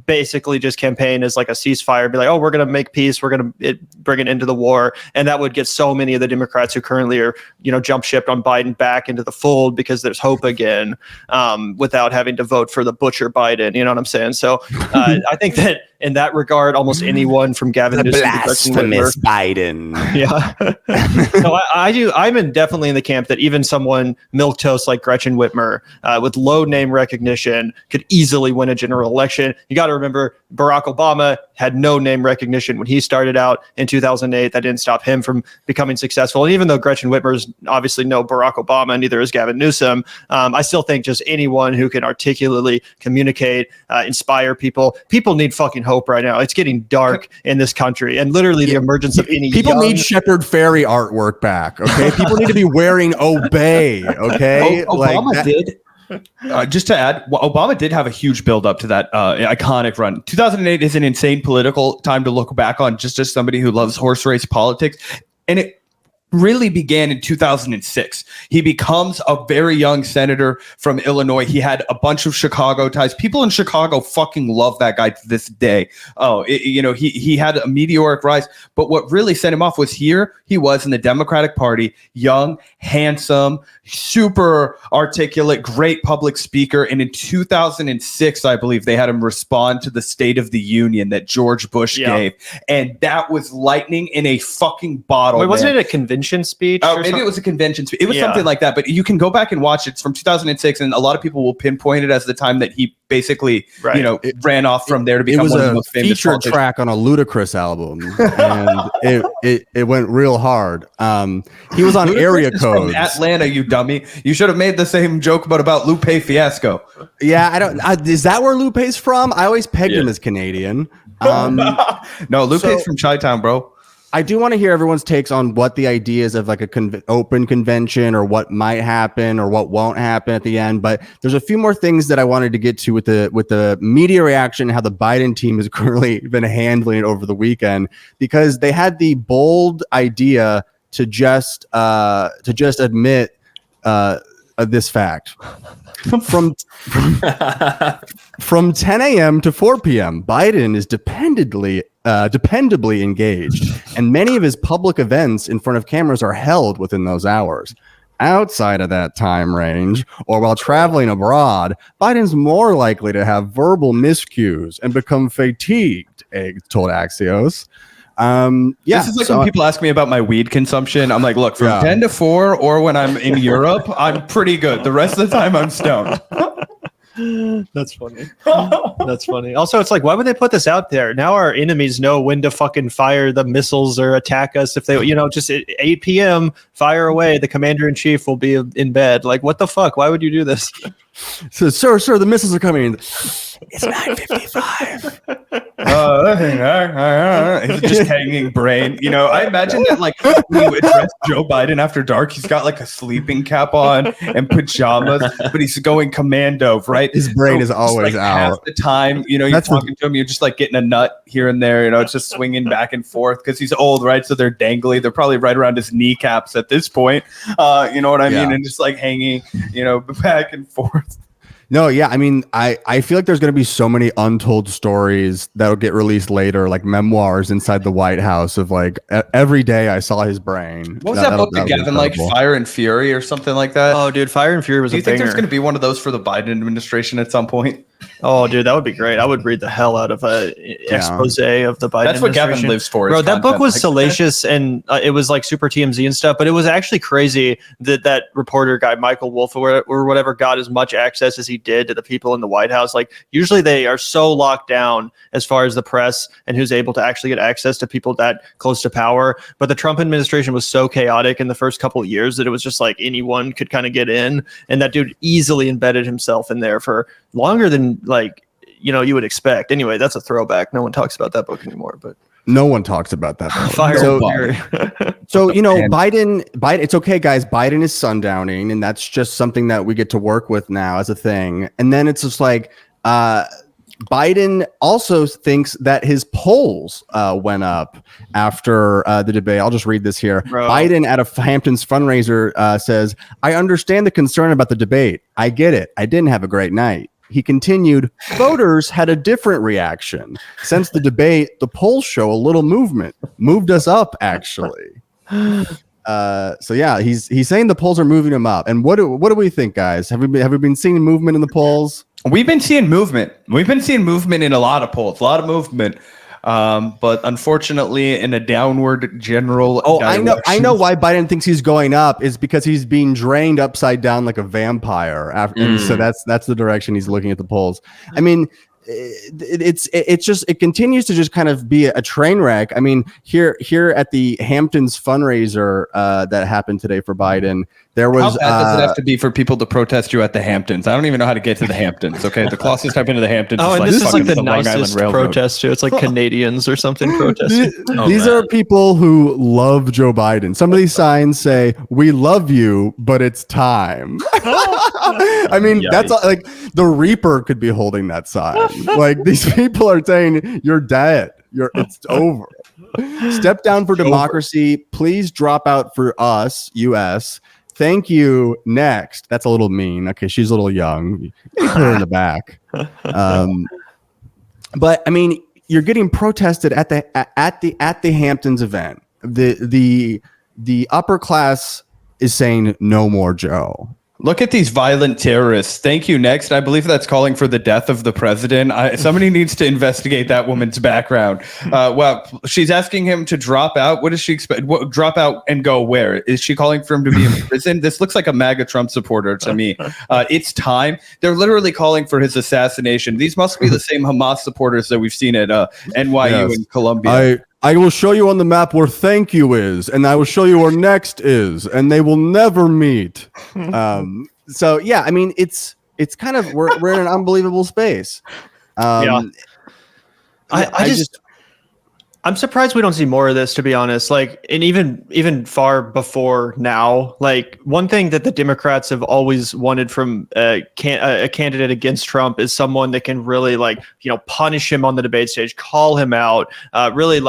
basically just campaign as like a ceasefire, be like, oh, we're going to make peace. We're going to bring an end to the war. And that would get so many of the Democrats who currently are, jump shipped on Biden back into the fold because there's hope again, without having to vote for the butcher Biden. You know what I'm saying? So I think that in that regard, almost anyone from Gavin Newsom to blasphemous Biden. Yeah. So I'm definitely in the camp that even someone milquetoast like Gretchen Whitmer with low name recognition could easily win a general election. You got to remember, Barack Obama had no name recognition when he started out in 2008. That didn't stop him from becoming successful. And even though Gretchen Whitmer is obviously no Barack Obama, neither is Gavin Newsom, I still think just anyone who can articulately communicate, inspire people. People need fucking hope right now. It's getting dark in this country, and literally the emergence of any people need Shepard Fairey artwork back. Okay, people need to be wearing Obey. Okay, Obama did. Just to add, Obama did have a huge build up to that iconic run. 2008 is an insane political time to look back on, just as somebody who loves horse race politics. And it really began in 2006. He becomes a very young senator from Illinois. He had a bunch of Chicago ties. People in Chicago fucking love that guy to this day. He had a meteoric rise. But what really set him off was here he was in the Democratic Party, young, handsome, super articulate, great public speaker. And in 2006, I believe they had him respond to the State of the Union that George Bush gave. And that was lightning in a fucking bottle. Wait, wasn't it a convention speech? Maybe it was a convention speech. It was something like that, but you can go back and watch it. It's from 2006, and a lot of people will pinpoint it as the time that he basically, ran off from there to become one of the most famous feature track on a Ludacris album, and it went real hard. He was on Area Codes. Atlanta, you dummy! You should have made the same joke about Lupe Fiasco. Yeah, I don't. Is that where Lupe's from? I always pegged him as Canadian. No, Lupe's from Chi-Town, bro. I do want to hear everyone's takes on what the ideas of like a open convention, or what might happen or what won't happen at the end. But there's a few more things that I wanted to get to with the media reaction, how the Biden team has currently been handling it over the weekend, because they had the bold idea to just admit this fact. From 10 a.m. to 4 p.m., Biden is dependably engaged, and many of his public events in front of cameras are held within those hours. Outside of that time range, or while traveling abroad, Biden's more likely to have verbal miscues and become fatigued, told Axios. This is like when people ask me about my weed consumption. I'm like, look, from 10 to 4, or when I'm in Europe, I'm pretty good. The rest of the time, I'm stoned. That's funny. That's funny. Also, it's like, why would they put this out there? Now our enemies know when to fucking fire the missiles or attack us. If they, just at 8 p.m., fire away. The commander-in-chief will be in bed. Like, what the fuck? Why would you do this? So, sir, the missiles are coming in. It's 9:55. He's just hanging brain. You know, I imagine that like when you address Joe Biden after dark, he's got like a sleeping cap on and pajamas, but he's going commando, right? His brain is always like out. Half the time, you know, you're talking to him, you're just like getting a nut here and there, you know, it's just swinging back and forth because he's old, right? So they're dangly. They're probably right around his kneecaps at this point. You know what I mean? And just like hanging, you know, back and forth. No, yeah. I mean, I feel like there's going to be so many untold stories that'll get released later, like memoirs inside the White House of like every day I saw his brain. What was that book that Gavin like? Fire and Fury or something like that? Oh, dude, Fire and Fury was a banger. Do you think there's going to be one of those for the Biden administration at some point? Oh, dude, that would be great. I would read the hell out of a expose of the Biden That's what administration. Gavin lives for. Bro, that book was salacious and it was like super TMZ and stuff, but it was actually crazy that that reporter guy, Michael Wolff or whatever, got as much access as he did to the people in the White House. Like usually they are so locked down as far as the press and who's able to actually get access to people that close to power. But the Trump administration was so chaotic in the first couple of years that it was just like anyone could kind of get in. And that dude easily embedded himself in there for longer than like, you know, you would expect. Anyway, that's a throwback. No one talks about that book anymore, but no one talks about that. So you know, Biden, it's okay, guys. Biden is sundowning, and that's just something that we get to work with now as a thing. And then it's just like, Biden also thinks that his polls went up after the debate. I'll just read this here. Bro. Biden at a Hamptons fundraiser says, "I understand the concern about the debate. I get it. I didn't have a great night." He continued, "Voters had a different reaction. Since the debate, the polls show a little movement. Moved us up, actually." So yeah, he's saying the polls are moving him up. And what do we think, guys? Have we been seeing movement in the polls? We've been seeing movement. We've been seeing movement in a lot of polls, a lot of movement. But unfortunately, in a downward general. Oh, direction. I know why Biden thinks he's going up is because he's being drained upside down like a vampire. And so that's the direction he's looking at the polls. I mean, it continues to just kind of be a train wreck. I mean, here at the Hamptons fundraiser that happened today for Biden, there was. How bad does it have to be for people to protest you at the Hamptons? I don't even know how to get to the Hamptons. Okay, the closest I've been to the Hamptons. Oh, is and like this is like the Long Island nicest Railroad. protest too. It's like Canadians or something protesting. These are people who love Joe Biden. Some of these signs say, "We love you, but it's time." I mean, that's like the Reaper could be holding that sign. Like these people are saying, "You're dead. It's over. Step down for democracy. Please drop out for us, U.S. Thank you. Next." That's a little mean. Okay, she's a little young. Put her in the back. But I mean, you're getting protested at the Hamptons event. The upper class is saying no more Joe. Look at these violent terrorists. Thank you. Next, I believe that's calling for the death of the president. Somebody needs to investigate that woman's background. Well, she's asking him to drop out. What does she expect? Drop out and go where? Is she calling for him to be in prison? This looks like a MAGA Trump supporter to me. It's time. They're literally calling for his assassination. These must be the same Hamas supporters that we've seen at NYU and Columbia. I will show you on the map where thank you is, and I will show you where next is, and they will never meet. So yeah, I mean, it's kind of we're in an unbelievable space. I'm surprised we don't see more of this, to be honest. Like, and even far before now, like one thing that the Democrats have always wanted from a candidate against Trump is someone that can really punish him on the debate stage, call him out, really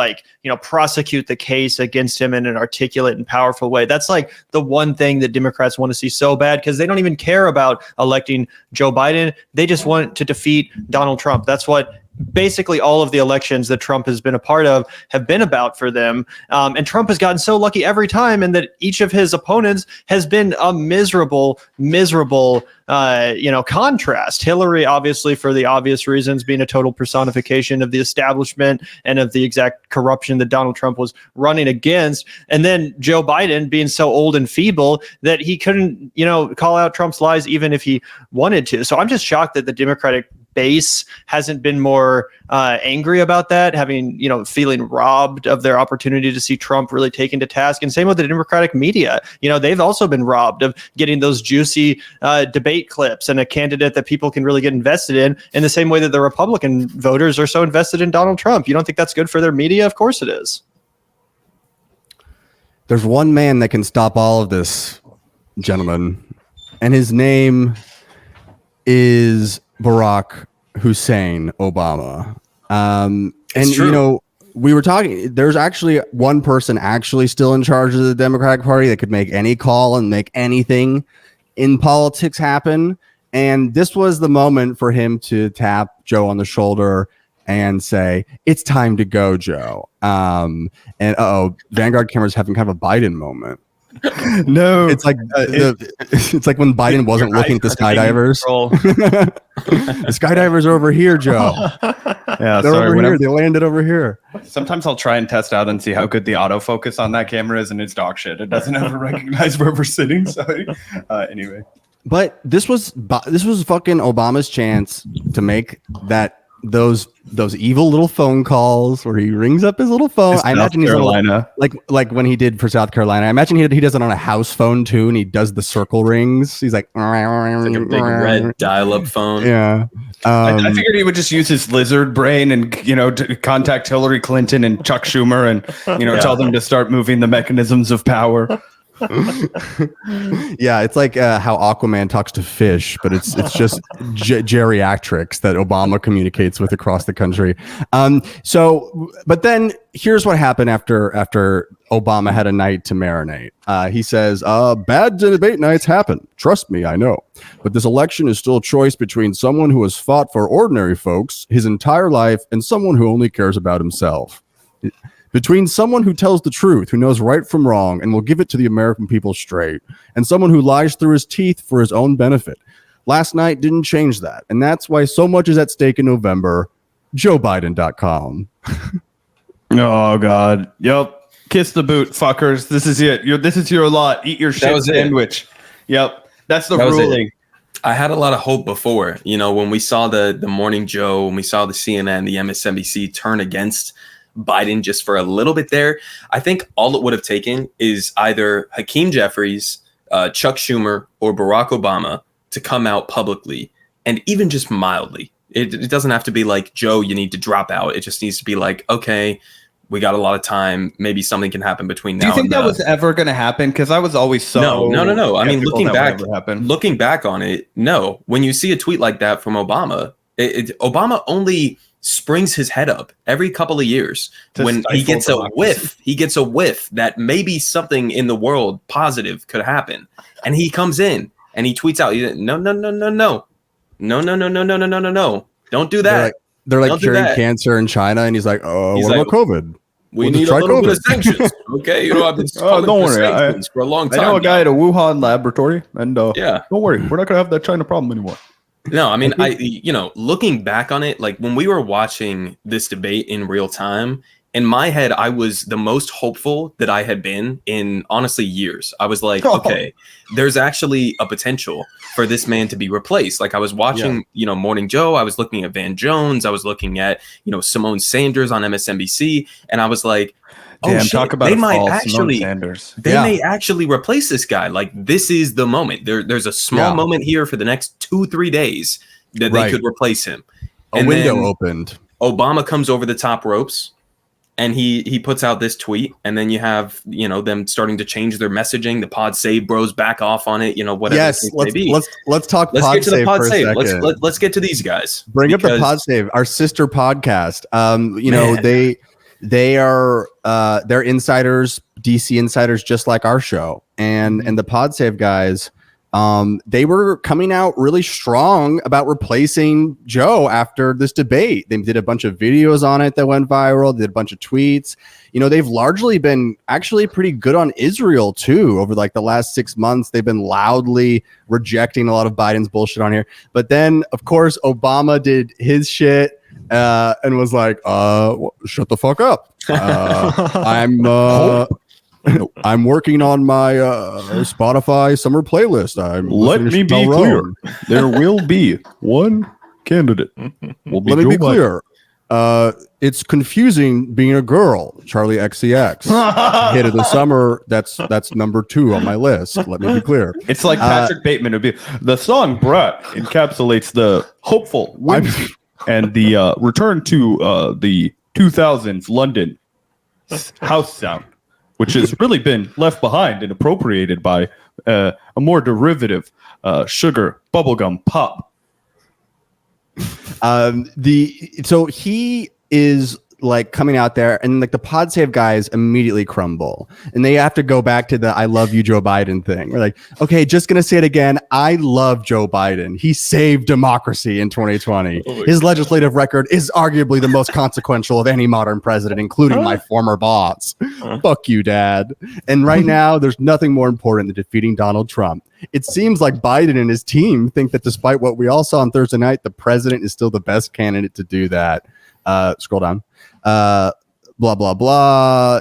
prosecute the case against him in an articulate and powerful way. That's like the one thing that Democrats want to see so bad, because they don't even care about electing Joe Biden. They just want to defeat Donald Trump. That's what basically all of the elections that Trump has been a part of have been about for them. And Trump has gotten so lucky every time, and that each of his opponents has been a miserable contrast. Hillary, obviously, for the obvious reasons, being a total personification of the establishment and of the exact corruption that Donald Trump was running against. And then Joe Biden being so old and feeble that he couldn't, call out Trump's lies even if he wanted to. So I'm just shocked that the Democratic base hasn't been more angry about that, having, feeling robbed of their opportunity to see Trump really taken to task. And same with the Democratic media. They've also been robbed of getting those juicy debate clips and a candidate that people can really get invested in the same way that the Republican voters are so invested in Donald Trump. You don't think that's good for their media? Of course it is. There's one man that can stop all of this, gentlemen, and his name is Barack Hussein Obama. And we were talking, there's actually one person actually still in charge of the Democratic Party that could make any call and make anything in politics happen. And this was the moment for him to tap Joe on the shoulder and say, "It's time to go, Joe." And Vanguard camera's having kind of a Biden moment. No, it's like it's like when Biden wasn't looking at the skydivers. The skydivers are over here, Joe. Yeah, they're over here. They landed over here. Sometimes I'll try and test out and see how good the autofocus on that camera is, and it's dog shit. It doesn't ever recognize where we're sitting. So anyway, but this was fucking Obama's chance to make those evil little phone calls where he rings up his little phone. I imagine he's like when he did for South Carolina. I imagine he does it on a house phone too, and he does the circle rings. He's like a big red dial-up phone. Yeah. I figured he would just use his lizard brain and to contact Hillary Clinton and Chuck Schumer and tell them to start moving the mechanisms of power. Yeah, it's like how Aquaman talks to fish, but it's just geriatrics that Obama communicates with across the country. But then here's what happened after Obama had a night to marinate. He says, bad debate nights happen. Trust me, I know. But this election is still a choice between someone who has fought for ordinary folks his entire life and someone who only cares about himself. Between someone who tells the truth, who knows right from wrong, and will give it to the American people straight, and someone who lies through his teeth for his own benefit. Last night didn't change that, and that's why so much is at stake in November. JoeBiden.com. Oh, God. Yep. Kiss the boot, fuckers. This is it. This is your lot. Eat your shit sandwich. Yep. That's the ruling. I had a lot of hope before, when we saw the Morning Joe, when we saw the CNN, the MSNBC turn against Biden just for a little bit there. I think all it would have taken is either Hakeem Jeffries, Chuck Schumer, or Barack Obama to come out publicly, and even just mildly. It doesn't have to be like, Joe, you need to drop out. It just needs to be like, okay, we got a lot of time. Maybe something can happen between now and Do you think that was ever going to happen? Because I was always so... No. I mean, looking back on it, no. When you see a tweet like that from Obama, Obama only springs his head up every couple of years when he gets a whiff that maybe something in the world positive could happen, and he comes in and he tweets out, no, don't do that. They're like curing cancer in China, and he's like, what about COVID? We need a little bit of sanctions. Okay, I've been calling don't for worry, sanctions for a long time. I know a guy at a Wuhan laboratory, and don't worry, we're not gonna have that China problem anymore. No, I mean, looking back on it, like when we were watching this debate in real time, in my head, I was the most hopeful that I had been in, honestly, years. I was like, okay, there's actually a potential for this man to be replaced. Like I was watching, Morning Joe, I was looking at Van Jones, I was looking at, Simone Sanders on MSNBC, and I was like, talk about they may actually replace this guy. Like this is the moment. There's a small moment here for the next 2-3 days that they could replace him. A window opened. Obama comes over the top ropes, and he puts out this tweet, and then you have them starting to change their messaging. The Pod Save bros back off on it. Whatever. Yes, let's talk. Let's get to the Pod Save. Let's Let's get to these guys. Bring up the Pod Save, our sister podcast. They are they're insiders, DC insiders, just like our show, and the Pod Save guys. They were coming out really strong about replacing Joe after this debate. They did a bunch of videos on it that went viral. They did a bunch of tweets. They've largely been actually pretty good on Israel too. Over like the last 6 months, they've been loudly rejecting a lot of Biden's bullshit on here. But then, of course, Obama did his shit and was like, shut the fuck up. I'm working on my Spotify summer playlist. Let me be clear. There will be one candidate will be Let me Joe be Biden. clear. It's confusing being a girl. Charlie XCX hit of the summer. That's number 2 on my list. Let me be clear. It's like Patrick Bateman would be. The song "Brat" encapsulates the hopeful, whimsy, and the return to the 2000s London house sound, which has really been left behind and appropriated by a more derivative sugar bubblegum pop. So he is like coming out there, and like the Pod Save guys immediately crumble, and they have to go back to the "I love you, Joe Biden" thing. We're like, okay, just gonna say it again. I love Joe Biden. He saved democracy in 2020. His legislative record is arguably the most consequential of any modern president, including my former boss. Fuck you, Dad. And right now, there's nothing more important than defeating Donald Trump. It seems like Biden and his team think that despite what we all saw on Thursday night, the president is still the best candidate to do that. Scroll down. Blah blah blah.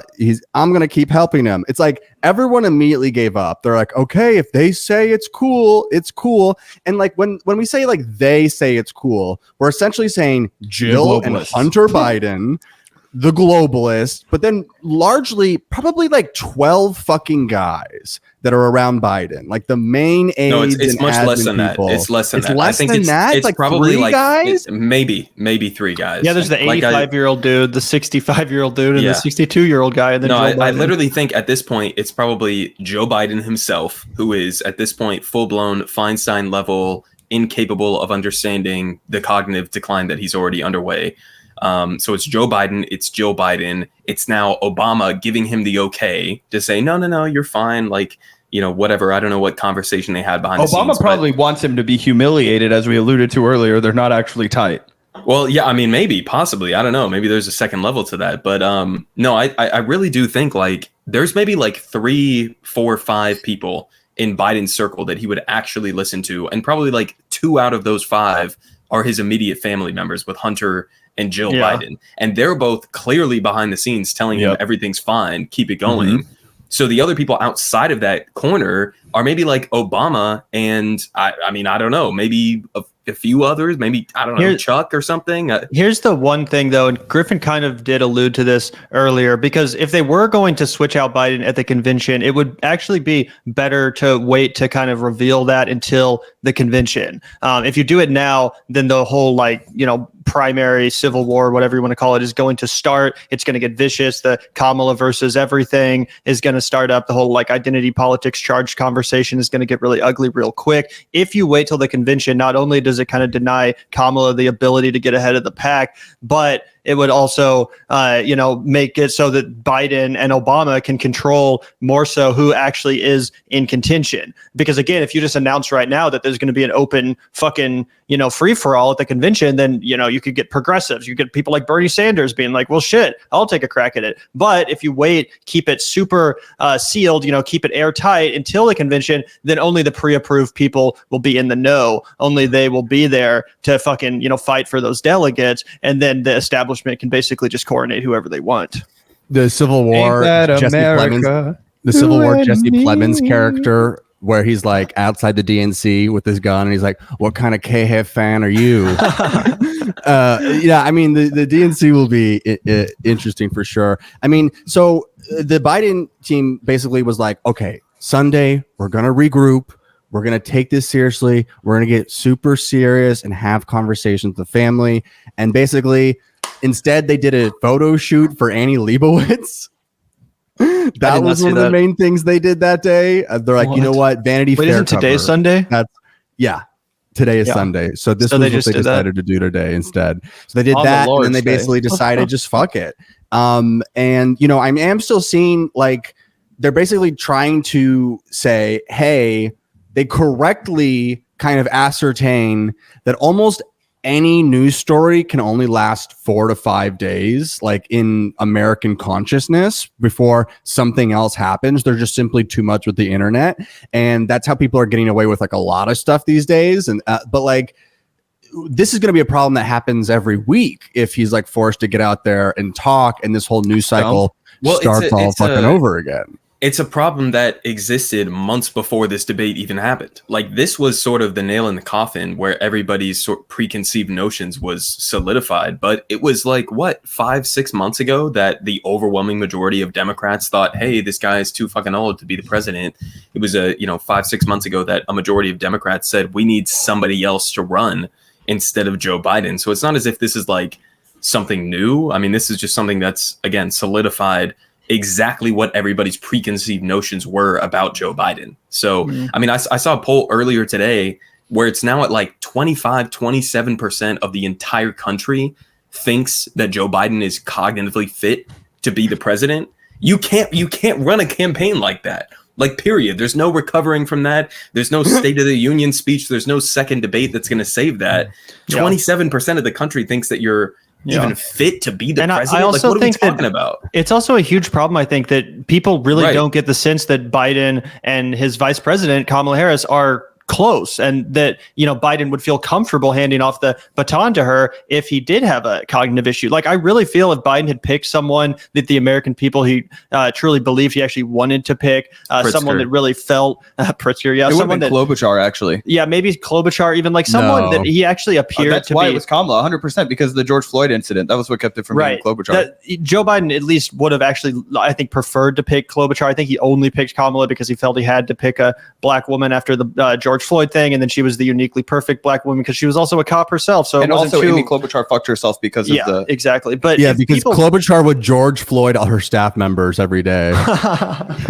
I'm gonna keep helping him. It's like everyone immediately gave up. They're like, okay, if they say it's cool, it's cool. And like when we say like they say it's cool, we're essentially saying Jill and Hunter Biden, the globalist, but then largely probably like 12 fucking guys that are around Biden, like the main aides. No, it's and much less than people. that. It's less than that. Less I think than that? it's like probably 3 like guys? maybe 3 guys. Yeah, there's the 85-year-old dude, the 65-year-old dude, and the 62-year-old guy. And then I literally think at this point it's probably Joe Biden himself, who is at this point full-blown Feinstein level, incapable of understanding the cognitive decline that he's already underway. So it's Joe Biden, it's Jill Biden, it's now Obama giving him the okay to say, no, you're fine. Like, whatever. I don't know what conversation they had behind the scenes. Obama probably wants him to be humiliated, as we alluded to earlier. They're not actually tight. Well, yeah, I mean, maybe, possibly. I don't know. Maybe there's a second level to that. But no, I really do think like there's maybe like 3, 4, 5 people in Biden's circle that he would actually listen to. And probably like 2 out of those 5 are his immediate family members with Hunter and Jill Biden. And they're both clearly behind the scenes telling him everything's fine, keep it going. Mm-hmm. So the other people outside of that corner are maybe like Obama and I mean, I don't know, maybe a few others, maybe, I don't know, Chuck or something. Here's the one thing, though, and Griffin kind of did allude to this earlier, because if they were going to switch out Biden at the convention, it would actually be better to wait to kind of reveal that until the convention. If you do it now, then the whole primary civil war, whatever you want to call it, is going to start. It's going to get vicious. The Kamala versus everything is going to start up. The whole identity politics charged conversation is going to get really ugly real quick. If you wait till the convention, not only does it kind of deny Kamala the ability to get ahead of the pack, but it would also, make it so that Biden and Obama can control more so who actually is in contention. Because again, if you just announce right now that there's going to be an open fucking, free for all at the convention, then, you could get progressives. You get people like Bernie Sanders being like, well, shit, I'll take a crack at it. But if you wait, keep it super sealed, keep it airtight until the convention, then only the pre-approved people will be in the know. Only they will be there to fucking, fight for those delegates. And then the establishment can basically just coordinate whoever they want. The Civil War, Jesse Plemons character, where he's like outside the DNC with his gun, and he's like, "What kind of K-Hef fan are you?" I mean, the DNC will be interesting for sure. I mean, so the Biden team basically was like, "Okay, Sunday, we're gonna regroup. We're going to take this seriously. We're going to get super serious and have conversations with the family." And basically, instead, they did a photo shoot for Annie Leibovitz. That was one of the main things they did that day. They're like, you know what? Vanity Fair. Isn't today Sunday? Today is Sunday. So this was what they decided to do today instead. So they did that, and then they basically decided just fuck it. And, I am still seeing like they're basically trying to say, hey, they correctly kind of ascertain that almost any news story can only last 4 to 5 days, like in American consciousness, before something else happens. They're just simply too much with the internet. And that's how people are getting away with like a lot of stuff these days. And, but like, this is going to be a problem that happens every week if he's like forced to get out there and talk, and this whole news cycle starts all fucking over again. It's a problem that existed months before this debate even happened. Like, this was sort of the nail in the coffin where everybody's sort of preconceived notions was solidified. But it was like, what, 5-6 months ago that the overwhelming majority of Democrats thought, hey, this guy is too fucking old to be the president. It was 5-6 months ago that a majority of Democrats said we need somebody else to run instead of Joe Biden. So it's not as if this is like something new. I mean, this is just something that's, again, solidified exactly what everybody's preconceived notions were about Joe Biden. So, I mean, I saw a poll earlier today where it's now at like 27% of the entire country thinks that Joe Biden is cognitively fit to be the president. You can't run a campaign like that. Like, period. There's no recovering from that. There's no State of the Union speech. There's no second debate that's going to save that. 27% of the country thinks that you're even fit to be the president. I also like, what think are we talking about? It's also a huge problem, I think, that people really don't get the sense that Biden and his vice president, Kamala Harris, are close, and that Biden would feel comfortable handing off the baton to her if he did have a cognitive issue. Like, I really feel if Biden had picked someone that the American people he truly believed he actually wanted to pick, someone that really felt Pritzker, it someone that Klobuchar, actually, maybe Klobuchar, even like someone that he actually appeared that's to why be. It was Kamala 100% because of the George Floyd incident. That was what kept it from being Klobuchar. Joe Biden at least would have actually, I think, preferred to pick Klobuchar. I think he only picked Kamala because he felt he had to pick a black woman after the George Floyd thing, and then she was the uniquely perfect black woman because she was also a cop herself. So and also Amy Klobuchar fucked herself because of the exactly. But because Klobuchar would George Floyd all her staff members every day.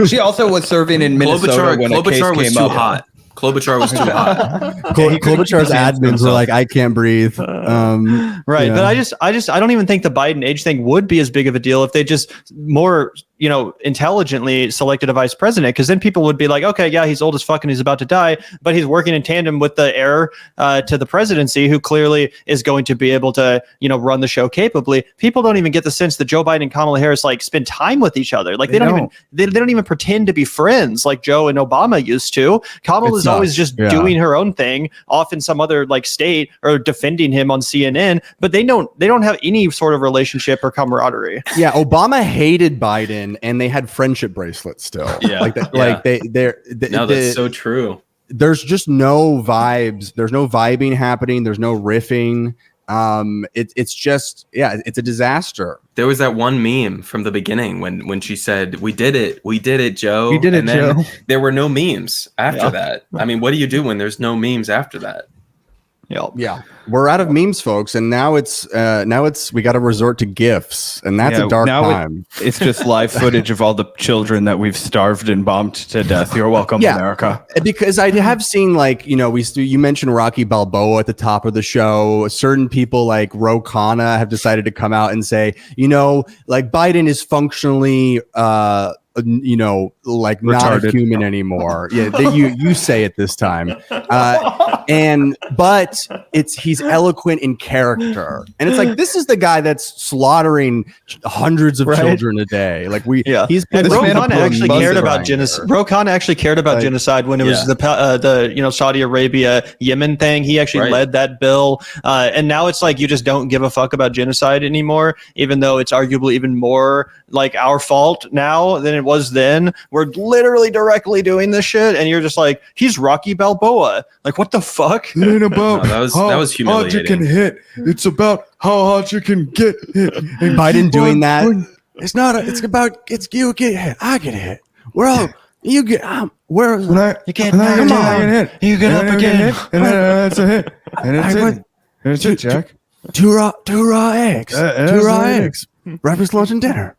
She also was serving in Minnesota when a case came up. Hot. Klobuchar was too hot. Klobuchar's admins were like, I can't breathe. Right. But I don't even think the Biden age thing would be as big of a deal if they just more, intelligently selected a vice president, because then people would be like, okay, yeah, he's old as fuck and he's about to die, but he's working in tandem with the heir to the presidency, who clearly is going to be able to, run the show capably. People don't even get the sense that Joe Biden and Kamala Harris like spend time with each other. Like they don't even pretend to be friends like Joe and Obama used to. Kamala is always just doing her own thing off in some other like state or defending him on CNN, but they don't have any sort of relationship or camaraderie. Yeah, Obama hated Biden and they had friendship bracelets still. Yeah. That's so true. There's just no vibes. There's no vibing happening. There's no riffing. It's just, it's a disaster. There was that one meme from the beginning when she said, we did it, Joe. We did it, Joe. There were no memes after that. I mean, what do you do when there's no memes after that? Yeah, we're out of memes, folks, and now it's we got to resort to GIFs, and that's a dark time. It's just live footage of all the children that we've starved and bombed to death. You're welcome, America. Because I have seen you mentioned Rocky Balboa at the top of the show. Certain people like Ro Khanna have decided to come out and say, like Biden is functionally like retarded. Not human anymore. You say it this time. But he's eloquent in character, and it's like, this is the guy that's slaughtering hundreds of children a day. Like Ro Khanna actually cared about genocide. Ro Khanna actually cared about genocide when it was the Saudi Arabia Yemen thing. He actually led that bill, and now it's like you just don't give a fuck about genocide anymore, even though it's arguably even more like our fault now than it was then. We're literally directly doing this shit, and you're just like, he's Rocky Balboa. Like, what the fuck? It ain't about that was humiliating. Hard you can hit. It's about how hard you can get hit. And Biden doing that. It's not. It's about you get hit. I get hit. We're all you get. Where you get hit. You get up again. And that's a hit. And it's it. It's it, Jack. Two raw eggs. 2 raw eggs. Breakfast, lunch, and dinner.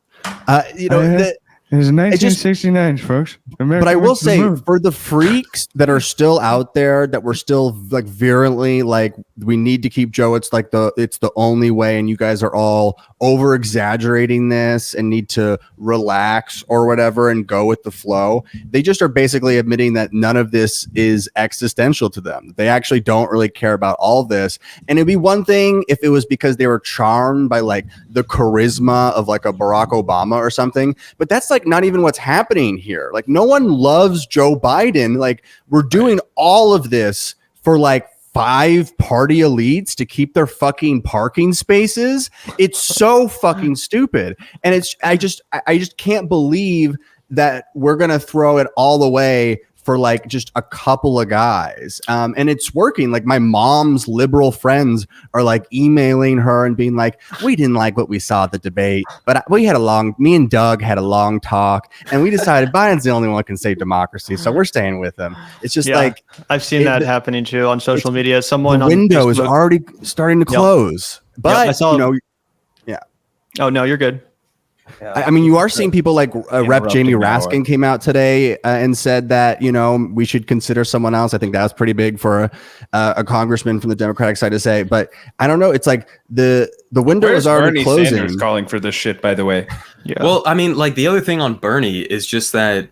It's 1969, folks. But I will say, for the freaks that are still out there, that we're still like virulently like, we need to keep Joe. It's the only way, and you guys are all over exaggerating this and need to relax or whatever and go with the flow. They just are basically admitting that none of this is existential to them. They actually don't really care about all this. And it'd be one thing if it was because they were charmed by like the charisma of like a Barack Obama or something, but that's like not even what's happening here. Like, no one loves Joe Biden. Like, we're doing all of this for like 5 party elites to keep their fucking parking spaces. It's so fucking stupid. And I just can't believe that we're going to throw it all away for like just a couple of guys. And it's working. Like my mom's liberal friends are like emailing her and being like, we didn't like what we saw at the debate, but me and Doug had a long talk and we decided Biden's the only one who can save democracy. So we're staying with him. It's just like, I've seen that happening too on social media. Someone the window is already starting to close, but I saw, yeah. Oh no, you're good. I mean, you are seeing people like Rep. Jamie Raskin came out today and said that, we should consider someone else. I think that was pretty big for a congressman from the Democratic side to say. But I don't know. It's like the window is already closing. Sanders calling for this shit, by the way. Yeah. Well, I mean, like the other thing on Bernie is just that,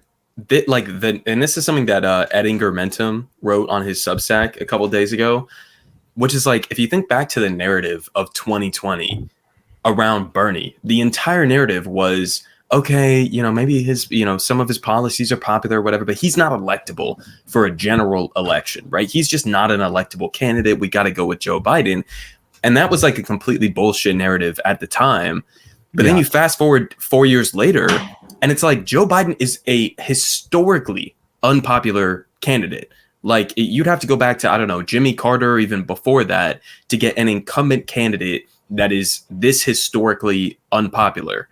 and this is something that Ed Ingermentum wrote on his Substack a couple of days ago, which is like, if you think back to the narrative of 2020, around Bernie, the entire narrative was, okay, maybe his, some of his policies are popular or whatever, but he's not electable for a general election, right? He's just not an electable candidate. We got to go with Joe Biden. And that was like a completely bullshit narrative at the time. But then you fast forward 4 years later, and it's like Joe Biden is a historically unpopular candidate. Like you'd have to go back to, I don't know, Jimmy Carter, or even before that, to get an incumbent candidate that is this historically unpopular.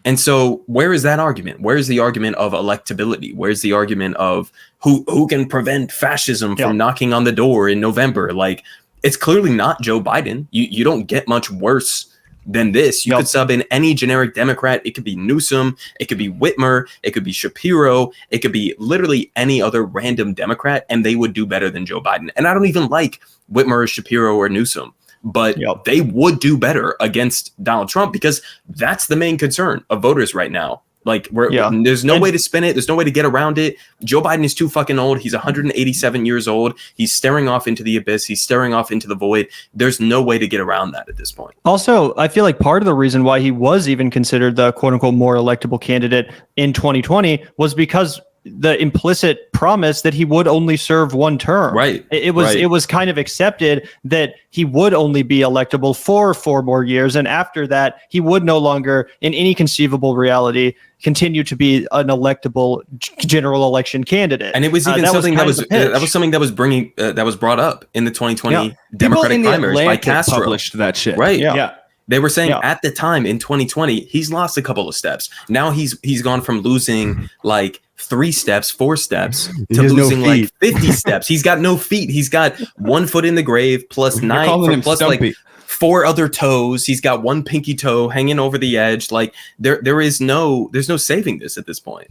And so where is that argument? Where's the argument of electability? Where's the argument of who can prevent fascism from knocking on the door in November? Like, it's clearly not Joe Biden. You don't get much worse than this. You could sub in any generic Democrat. It could be Newsom. It could be Whitmer. It could be Shapiro. It could be literally any other random Democrat, and they would do better than Joe Biden. And I don't even like Whitmer or Shapiro or Newsom, but they would do better against Donald Trump, because that's the main concern of voters right now. Like, there's no way to spin it. There's no way to get around it. Joe Biden is too fucking old. He's 187 years old. He's staring off into the abyss. He's staring off into the void. There's no way to get around that at this point. Also, I feel like part of the reason why he was even considered the quote unquote more electable candidate in 2020 was because the implicit promise that he would only serve one term. Right. It was kind of accepted that he would only be electable for 4 more years. And after that, he would no longer, in any conceivable reality, continue to be an electable general election candidate. And it was even something that was brought up in the 2020 Democratic primaries by Castro. Published that shit. Right. Yeah. They were saying at the time in 2020, he's lost a couple of steps. Now he's gone from losing like 3 steps, 4 steps to losing like 50 steps. He's got no feet. He's got 1 foot in the grave plus 9 plus like 4 other toes. He's got 1 pinky toe hanging over the edge. Like there's no saving this at this point.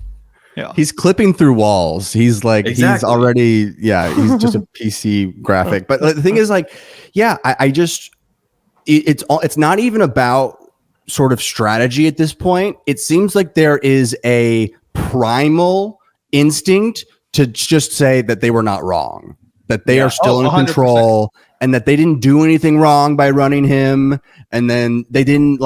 Yeah. He's clipping through walls. He's like, he's already, he's just a PC graphic. But the thing is like, I just, it's not even about sort of strategy at this point. It seems like there is a primal instinct to just say that they were not wrong, that they are still in control, and that they didn't do anything wrong by running him. And then they didn't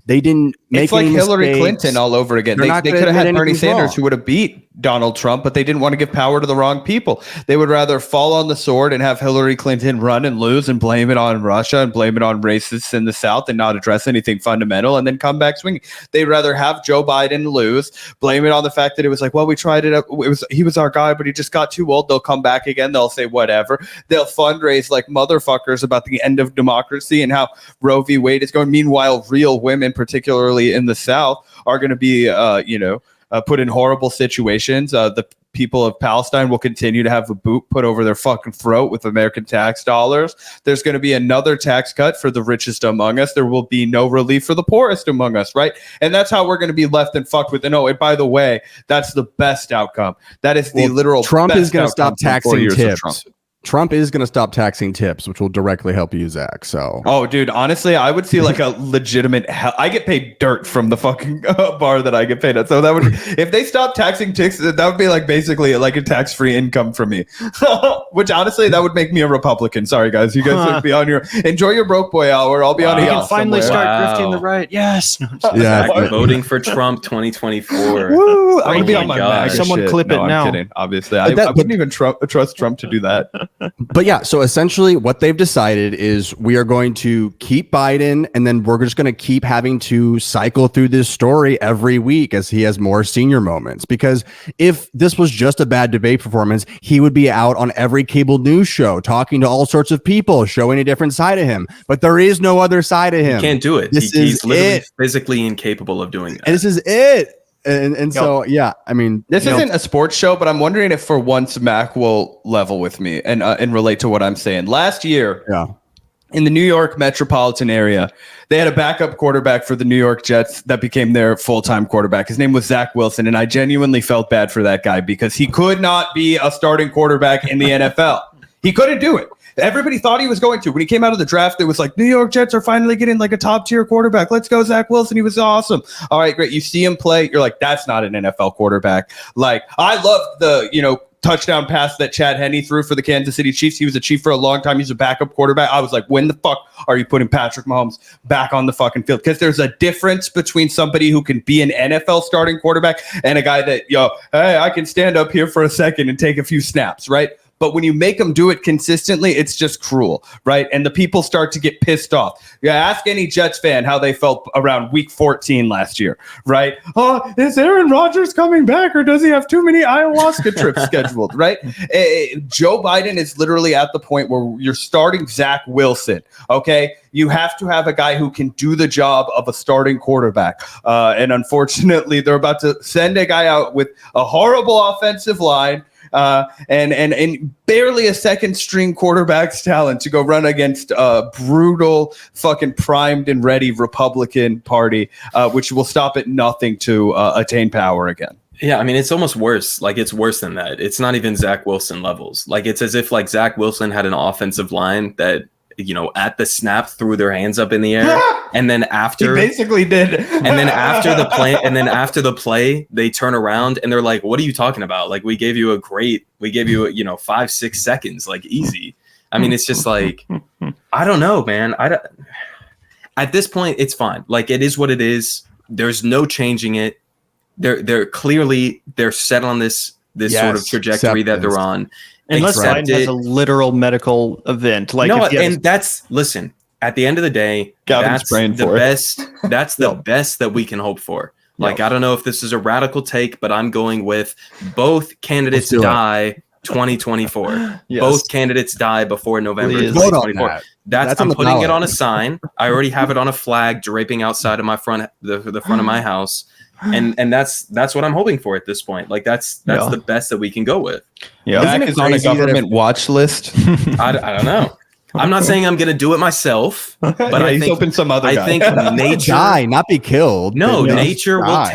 they didn't make it's like any Hillary mistakes. Clinton all over again. They could have had Bernie Sanders who would have beat Donald Trump, but they didn't want to give power to the wrong people. They would rather fall on the sword and have Hillary Clinton run and lose and blame it on Russia and blame it on racists in the South and not address anything fundamental and then come back swinging. They'd rather have Joe Biden lose, blame it on the fact that it was like, well, we tried it. He was our guy, but he just got too old. They'll come back again. They'll say whatever. They'll fundraise like motherfuckers about the end of democracy and how Roe v. Wade is going. Meanwhile, real women, particularly in the South, are going to be, put in horrible situations. The people of Palestine will continue to have a boot put over their fucking throat with American tax dollars. There's going to be another tax cut for the richest among us. There will be no relief for the poorest among us, right? And that's how we're going to be left and fucked with. And and by the way, that's the best outcome. That is the literal Trump best is going to stop taxing tips. Trump. Trump is going to stop taxing tips, which will directly help you, Zach. So, dude, honestly, I would see like a legitimate I get paid dirt from the fucking bar that I get paid at. So that would, if they stop taxing tips, that would be like basically like a tax-free income for me. Which honestly, that would make me a Republican. Sorry, guys, you guys would be on enjoy your broke boy hour. I'll be on. You can finally start grifting the right. Yes. Voting for Trump 2024. Woo! I'm gonna be on my Someone shit. clip it now. I'm kidding. Obviously, I wouldn't even trust Trump to do that. But yeah, so essentially what they've decided is we are going to keep Biden, and then we're just going to keep having to cycle through this story every week as he has more senior moments. Because if this was just a bad debate performance, he would be out on every cable news show talking to all sorts of people, showing a different side of him. But there is no other side of him. He can't do it. He's literally physically incapable of doing that. And this is it. And so, yeah, I mean, this isn't a sports show, but I'm wondering if for once Mac will level with me and relate to what I'm saying. Last year, in the New York metropolitan area, they had a backup quarterback for the New York Jets that became their full-time quarterback. His name was Zach Wilson, and I genuinely felt bad for that guy because he could not be a starting quarterback in the NFL. He couldn't do it. Everybody thought he was going to. When he came out of the draft, it was like, New York Jets are finally getting like a top-tier quarterback. Let's go, Zach Wilson. He was awesome. All right, great. You see him play. You're like, that's not an NFL quarterback. Like, I loved the, touchdown pass that Chad Henne threw for the Kansas City Chiefs. He was a Chief for a long time. He's a backup quarterback. I was like, when the fuck are you putting Patrick Mahomes back on the fucking field? Because there's a difference between somebody who can be an NFL starting quarterback and a guy that, hey, I can stand up here for a second and take a few snaps, right? But when you make them do it consistently, it's just cruel, right? And the people start to get pissed off. Yeah, ask any Jets fan how they felt around week 14 last year, right? Oh, is Aaron Rodgers coming back, or does he have too many ayahuasca trips scheduled, right? Joe Biden is literally at the point where you're starting Zach Wilson, okay? You have to have a guy who can do the job of a starting quarterback. And unfortunately, they're about to send a guy out with a horrible offensive line, and barely a second string quarterback's talent to go run against a brutal fucking primed and ready Republican Party, which will stop at nothing to attain power again. Yeah, I mean, it's almost worse. Like, it's worse than that. It's not even Zach Wilson levels. Like, it's as if like Zach Wilson had an offensive line that, at the snap threw their hands up in the air. And then after he basically did. And then after the play, they turn around and they're like, what are you talking about? Like, we gave you 5-6 seconds, like easy. I mean, it's just like, I don't know, man. At this point, it's fine. Like, it is what it is. There's no changing it. They're clearly set on this sort of trajectory that they're on. Unless Biden has a literal medical event. Like, listen, at the end of the day, Gavin's that's the best that we can hope for. Like, I don't know if this is a radical take, but I'm going with both candidates die 2024. Yes. Both candidates die before November 2024. I'm putting it on a sign. I already have it on a flag draping outside of my front of my house. And that's what I'm hoping for at this point. Like, that's the best that we can go with. Yeah, Mac is on a government watch list. I don't know. I'm not saying I'm gonna do it myself, but I think hoping some other guy. I think nature die, not be killed. No, nature will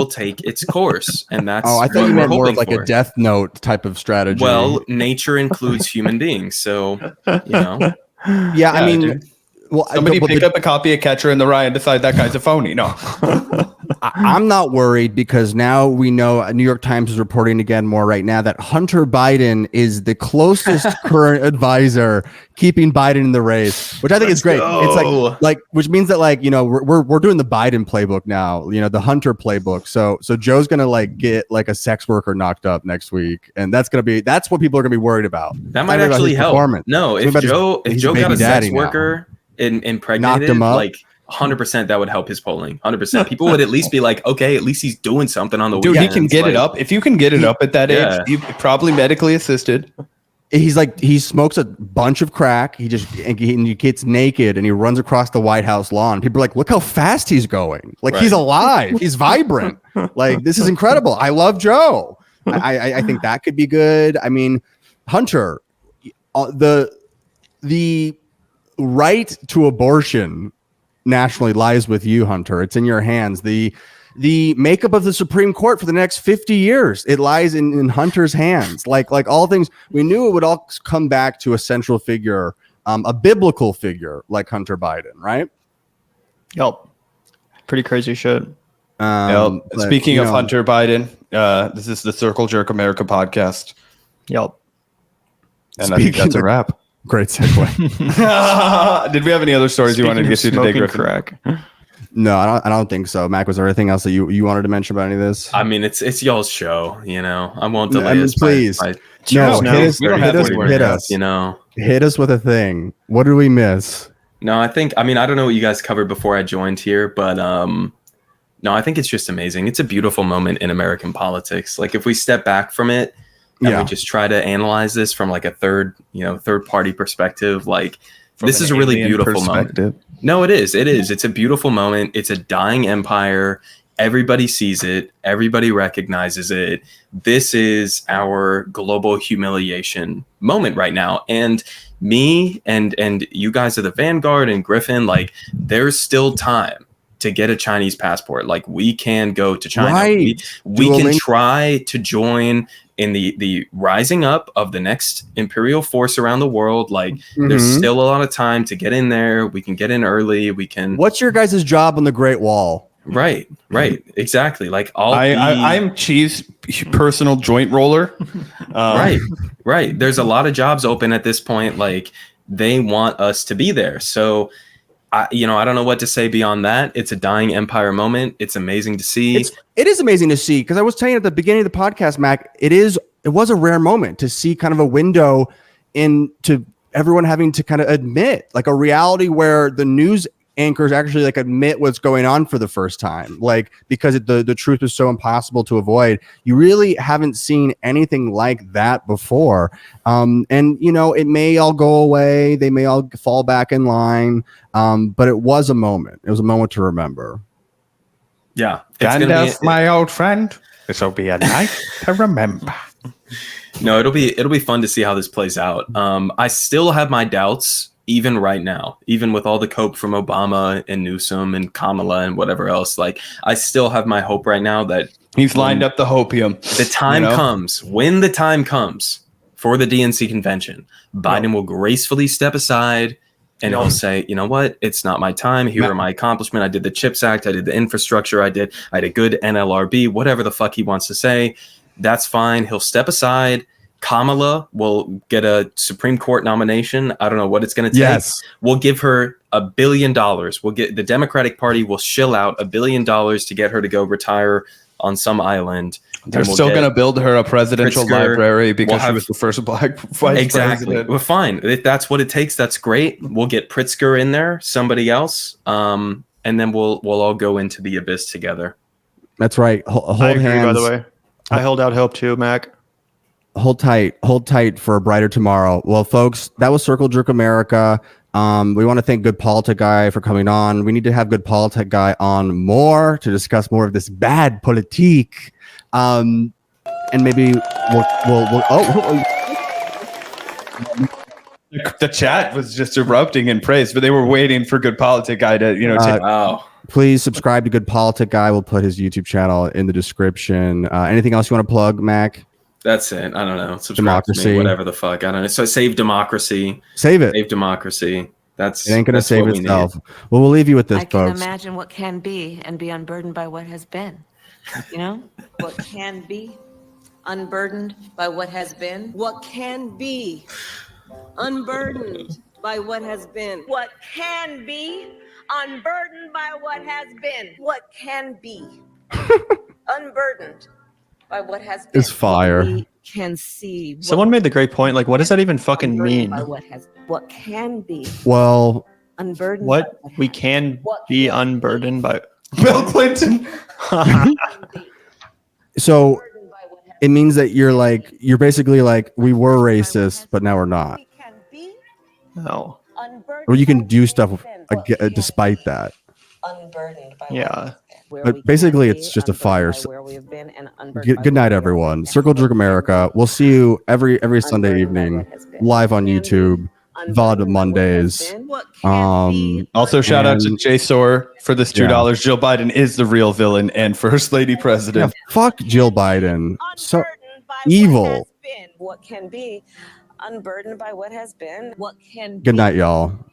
take its course, and that's. I thought you meant more of like a Death Note type of strategy. Well, nature includes human beings, so Yeah, I mean. Dude. Well, somebody pick up a copy of Catcher in the Rye and decide that guy's a phony. No, I'm not worried because now we know New York Times is reporting again more right now that Hunter Biden is the closest current advisor keeping Biden in the race, which I think is great. It's like which means that we're doing the Biden playbook now, the Hunter playbook. So Joe's going to get a sex worker knocked up next week. And that's what people are going to be worried about. That might actually help. No, if Joe got a sex worker impregnated him up, 100% that would help his polling. 100%. People would at least be like, okay, at least he's doing something on the weekends. Dude, he can get it up. If you can get it up at that age, you probably medically assisted. He smokes a bunch of crack. He gets naked and he runs across the White House lawn. People are like, look how fast he's going. Like, he's alive. He's vibrant. Like, this is incredible. I love Joe. I think that could be good. I mean, Hunter, the right to abortion nationally lies with you, Hunter. It's in your hands. The makeup of the Supreme Court for the next 50 years, it lies in Hunter's hands. Like all things, we knew it would all come back to a central figure, a biblical figure like Hunter Biden, right? Yep. Pretty crazy shit. Speaking of Hunter Biden, this is the Circle Jerk America podcast. Yep. And I think that's a wrap. Great segue. Did we have any other stories you wanted to get to today, Griffin? Crack. No, I don't think so. Mac, was there anything else that you wanted to mention about any of this? I mean, it's y'all's show, I won't delay please. No, No, hit us. we don't Hit have us. 40 Hit minutes. us. You know. Hit us with a thing. What did we miss? No, I don't know what you guys covered before I joined here, but no, I think it's just amazing. It's a beautiful moment in American politics. Like if we step back from it and we just try to analyze this from like a third party perspective, like this is a really beautiful moment. No, it is. It's a beautiful moment. It's a dying empire. Everybody sees it. Everybody recognizes it. This is our global humiliation moment right now. And me and you guys are the Vanguard and Griffin, like there's still time to get a Chinese passport. Like we can go to China. Right. We can try to join in the rising up of the next imperial force around the world. Like there's still a lot of time to get in there. We can get in early. We can. What's your guys' job on the Great Wall? Right, exactly. Like I'm Chief's personal joint roller. Right. There's a lot of jobs open at this point. Like they want us to be there. So, I don't know what to say beyond that. It's a dying empire moment. It's amazing to see. It is amazing to see because I was telling you at the beginning of the podcast, Mac. It was a rare moment to see kind of a window into everyone having to kind of admit like a reality where the news anchors actually like admit what's going on for the first time, like because the truth is so impossible to avoid. You really haven't seen anything like that before. And it may all go away, they may all fall back in line, but it was a moment. It was a moment to remember. Yeah, Gandalf, my old friend, this will be a night to remember. No, it'll be fun to see how this plays out. I still have my doubts. Even right now, even with all the cope from Obama and Newsom and Kamala and whatever else, like I still have my hope right now that he's lined up the hopium. The time comes, when the time comes for the DNC convention, Biden will gracefully step aside and he'll say, you know what? It's not my time. Here are my accomplishments. I did the CHIPS Act. I did the infrastructure. I had a good NLRB, whatever the fuck he wants to say. That's fine. He'll step aside. Kamala will get a Supreme Court nomination. I don't know what it's going to take. Yes. We'll give her $1 billion. The Democratic Party will shill out $1 billion to get her to go retire on some island. They're still going to build her a presidential library because she was the first black vice president. Well, fine. If that's what it takes, that's great. We'll get Pritzker in there, somebody else, and then we'll all go into the abyss together. That's right. Hold I agree, hands. by the way. I hold out hope too, Mac. Hold tight for a brighter tomorrow. Well, folks, that was Circle Jerk America. We want to thank GoodPoliticGuy for coming on. We need to have GoodPoliticGuy on more to discuss more of this bad politique. And maybe the chat was just erupting in praise, but they were waiting for GoodPoliticGuy to, wow. Please subscribe to GoodPoliticGuy. We'll put his YouTube channel in the description. Anything else you want to plug, Mac? That's it. I don't know. Subscribe Democracy. to me, whatever the fuck. I don't know. So save democracy. Save it. Save democracy. It ain't gonna save itself. Well, we'll leave you with this, I can folks. imagine what can be and be unburdened by what has been. What can be unburdened by what has been. What can be unburdened by what has been. What can be unburdened by what has been. What can be unburdened by what has been. It's fire. We can see. Someone made the great point. Like, what does that even fucking mean? What can be Well, unburdened. What we can be unburdened by. Bill Clinton. So it means that you're basically like, we were racist, but now we're not. No. Or you can do stuff despite that. Yeah. But basically, it's just a fire. Good night, everyone. Circle Jerk America. We'll see you every Sunday evening, live on YouTube, VOD Mondays. Also, shout out to Jay Soar for this $2. Jill Biden is the real villain and first lady president. Yeah, fuck Jill Biden. So evil. What can be unburdened by what has been. What can. Good night, y'all.